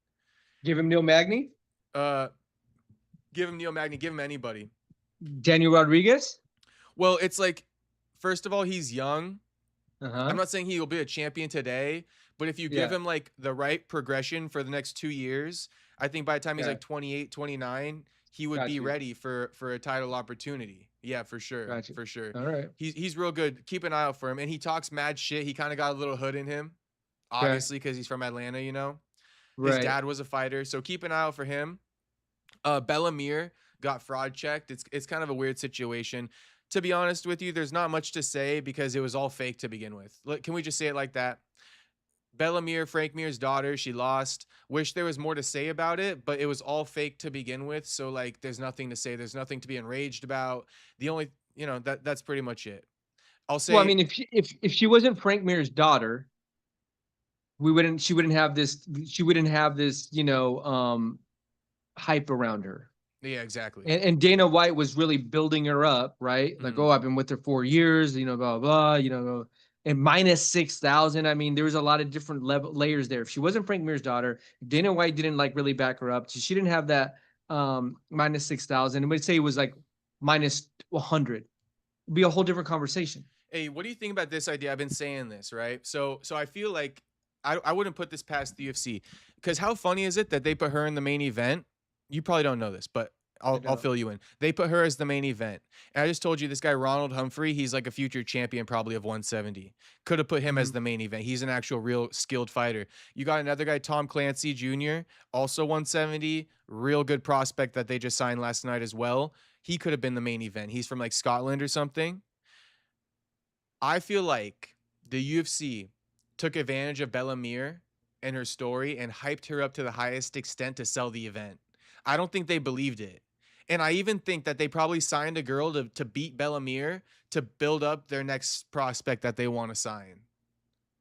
Give him Neil Magny? Give him Neil Magny, give him anybody. Daniel Rodriguez? Well, it's like, first of all, he's young. I'm not saying he will be a champion today, but if you give him like the right progression for the next 2 years, I think by the time he's like 28, 29, he would be ready for a title opportunity. Yeah, for sure. For sure. All right. He's real good. Keep an eye out for him. And he talks mad shit. He kind of got a little hood in him, obviously, because he's from Atlanta, His dad was a fighter. So keep an eye out for him. Bellamir got fraud checked. It's kind of a weird situation. To be honest with you, there's not much to say because it was all fake to begin with. Can we just say it like that? Bellamir, Frank Mir's daughter, she lost. Wish there was more to say about it, but it was all fake to begin with. So like, there's nothing to say. There's nothing to be enraged about. The only, that's pretty much it. I'll say. Well, I mean, if she wasn't Frank Mir's daughter, she wouldn't have this, hype around her. Yeah, exactly. And Dana White was really building her up, right? Like, oh, I've been with her 4 years, blah, blah, and minus 6,000. I mean, there was a lot of different layers there. If she wasn't Frank Mir's daughter, Dana White didn't like really back her up. She didn't have that minus 6,000. And we'd say it was like minus 100. It'd be a whole different conversation. Hey, what do you think about this idea? I've been saying this, right? So I feel like I wouldn't put this past the UFC, because how funny is it that they put her in the main event? You probably don't know this, but I'll fill you in. They put her as the main event. And I just told you this guy, Ronald Humphrey, he's like a future champion probably of 170. Could have put him as the main event. He's an actual real skilled fighter. You got another guy, Tom Clancy Jr., also 170, real good prospect that they just signed last night as well. He could have been the main event. He's from like Scotland or something. I feel like the UFC took advantage of Bellamere and her story and hyped her up to the highest extent to sell the event. I don't think they believed it. And I even think that they probably signed a girl to beat Bellamere to build up their next prospect that they want to sign.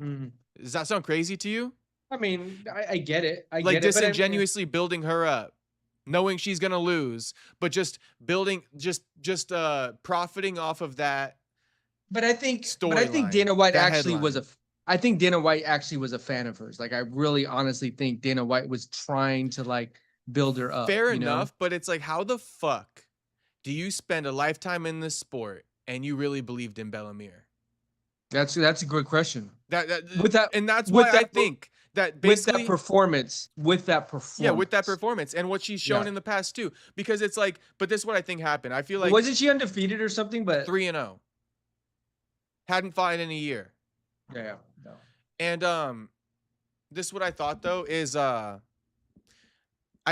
Does that sound crazy to you? I mean, I get it. I like get it, disingenuously building her up, knowing she's gonna lose, but just building, just profiting off of that. But I think Dana White actually was I think Dana White actually was a fan of hers. Like, I really honestly think Dana White was trying to like build her up. Fair enough, but it's like, how the fuck do you spend a lifetime in this sport and you really believed in Bellamere? That's a good question. And that's why I think that basically with that performance. Yeah, with that performance and what she's shown in the past too. Because it's like, but this is what I think happened. I feel like, wasn't she undefeated or something? But 3-0. Hadn't fought in a year. Yeah. No. And this is what I thought though is I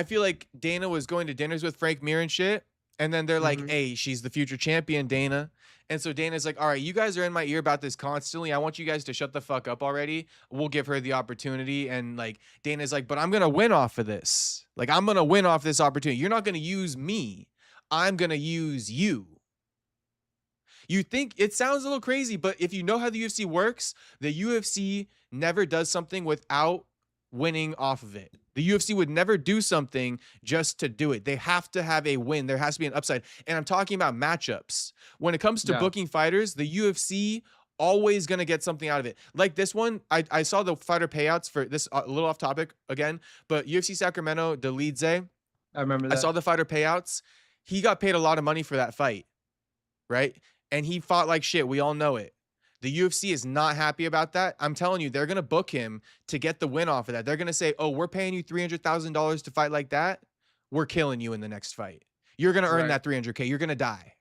feel like Dana was going to dinners with Frank Mir and shit. And then they're like, hey, she's the future champion, Dana. And so Dana's like, all right, you guys are in my ear about this constantly. I want you guys to shut the fuck up already. We'll give her the opportunity. And like, Dana's like, but I'm going to win off of this. Like, I'm going to win off this opportunity. You're not going to use me. I'm going to use you. You think it sounds a little crazy, but if you know how the UFC works, the UFC never does something without winning off of it. The UFC would never do something just to do it. They have to have a win. There has to be an upside. And I'm talking about matchups. When it comes to booking fighters, the UFC always going to get something out of it. Like this one, I saw the fighter payouts for this, a little off topic again, but UFC Sacramento, Delidze. I remember that. I saw the fighter payouts. He got paid a lot of money for that fight, right? And he fought like shit. We all know it. The UFC is not happy about that. I'm telling you, they're going to book him to get the win off of that. They're going to say, oh, we're paying you $300,000 to fight like that. We're killing you in the next fight. You're going to earn that $300K. You're going to die.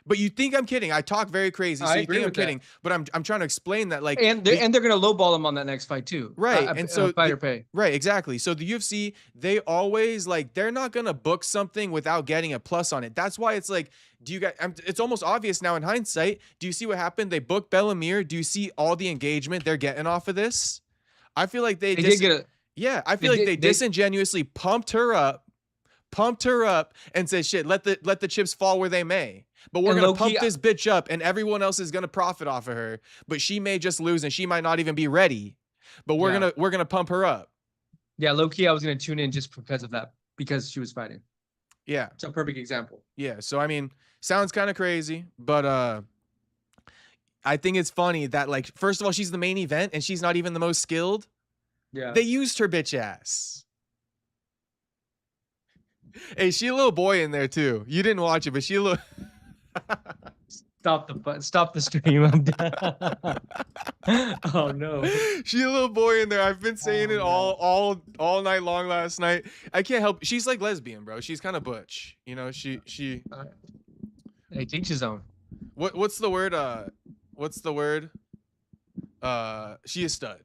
But you think I'm kidding. I talk very crazy, so you think I'm kidding. But I'm trying to explain that, like, and they're going to lowball him on that next fight too, right? And so fighter pay, right? Exactly. So the UFC, they always like, they're not going to book something without getting a plus on it. That's why it's like, do you guys? It's almost obvious now in hindsight. Do you see what happened? They booked Bellamere. Do you see all the engagement they're getting off of this? I feel like they did get a I feel like they disingenuously pumped her up, and said, shit, let the chips fall where they may. But we're going to pump this bitch up and everyone else is going to profit off of her. But she may just lose and she might not even be ready. But we're going to pump her up. Yeah, low key I was going to tune in just because of that, because she was fighting. Yeah. It's a perfect example. Yeah, so I mean, sounds kind of crazy, but I think it's funny that, like, first of all, she's the main event and she's not even the most skilled. Yeah. They used her bitch ass. Hey, she a little boy in there too. You didn't watch it, but she a little Stop the stream. I'm done. Oh no. She a little boy in there. I've been saying it all night long last night. I can't help. She's like lesbian, bro. She's kind of butch. You know, she Hey, teach his own. What's the word? She is stud.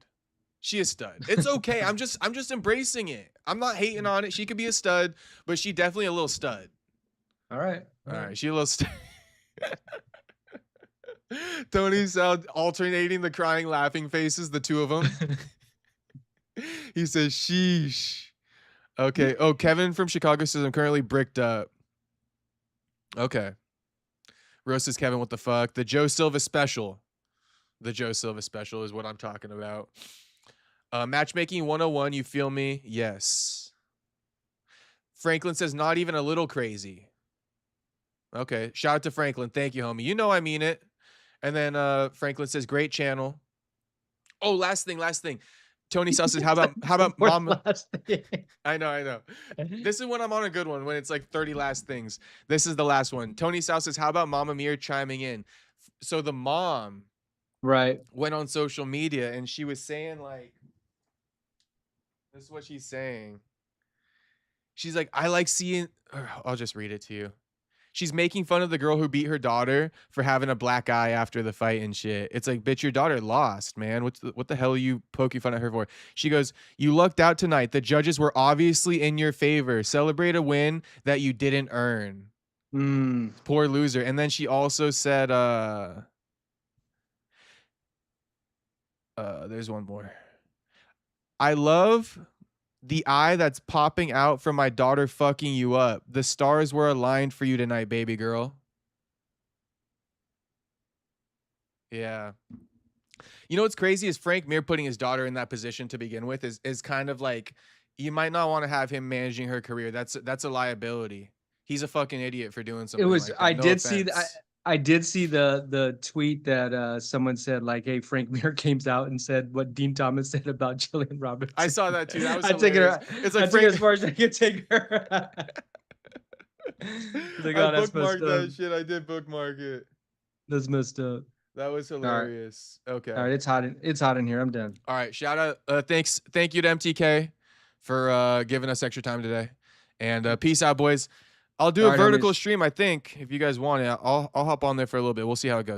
She is stud. It's okay. I'm just embracing it. I'm not hating on it. She could be a stud, but she definitely a little stud. All right. She a little stud. Tony's alternating the crying, laughing faces, the two of them. He says, sheesh. Okay. Oh, Kevin from Chicago says, I'm currently bricked up. Okay. Rose says, Kevin, what the fuck? The Joe Silva special. The Joe Silva special is what I'm talking about. Matchmaking 101, you feel me? Yes. Franklin says, not even a little crazy. Okay. Shout out to Franklin. Thank you, homie. You know I mean it. And then Franklin says, great channel. Oh, last thing. Tony South says, how about Mama? I know. This is when I'm on a good one, when it's like 30 last things. This is the last one. Tony South says, how about Mama Mir chiming in? So the mom Right. went on social media and she was saying like, this is what she's saying. She's like, I like seeing, I'll just read it to you. She's making fun of the girl who beat her daughter for having a black eye after the fight and shit. It's like, bitch, your daughter lost, man. What the hell are you poking fun at her for? She goes, you lucked out tonight. The judges were obviously in your favor. Celebrate a win that you didn't earn. Poor loser. And then she also said, there's one more. I love the eye that's popping out from my daughter fucking you up. The stars were aligned for you tonight, baby girl. Yeah. You know what's crazy is Frank Mir putting his daughter in that position to begin with is kind of like, you might not want to have him managing her career. That's a liability. He's a fucking idiot for doing something like that. I did see the tweet that someone said like, hey, Frank Mir came out and said what Dean Thomas said about Jillian Robertson. I saw that too. That was hilarious. It's like Frank, as far as I could take her. Like, I bookmarked that shit. I did bookmark it. That's messed up. That was hilarious. All right. Okay. All right, it's hot in here. I'm done. All right, shout out. Thank you to MTK for giving us extra time today, and peace out, boys. I'll do a vertical stream, I think, if you guys want it. I'll hop on there for a little bit. We'll see how it goes.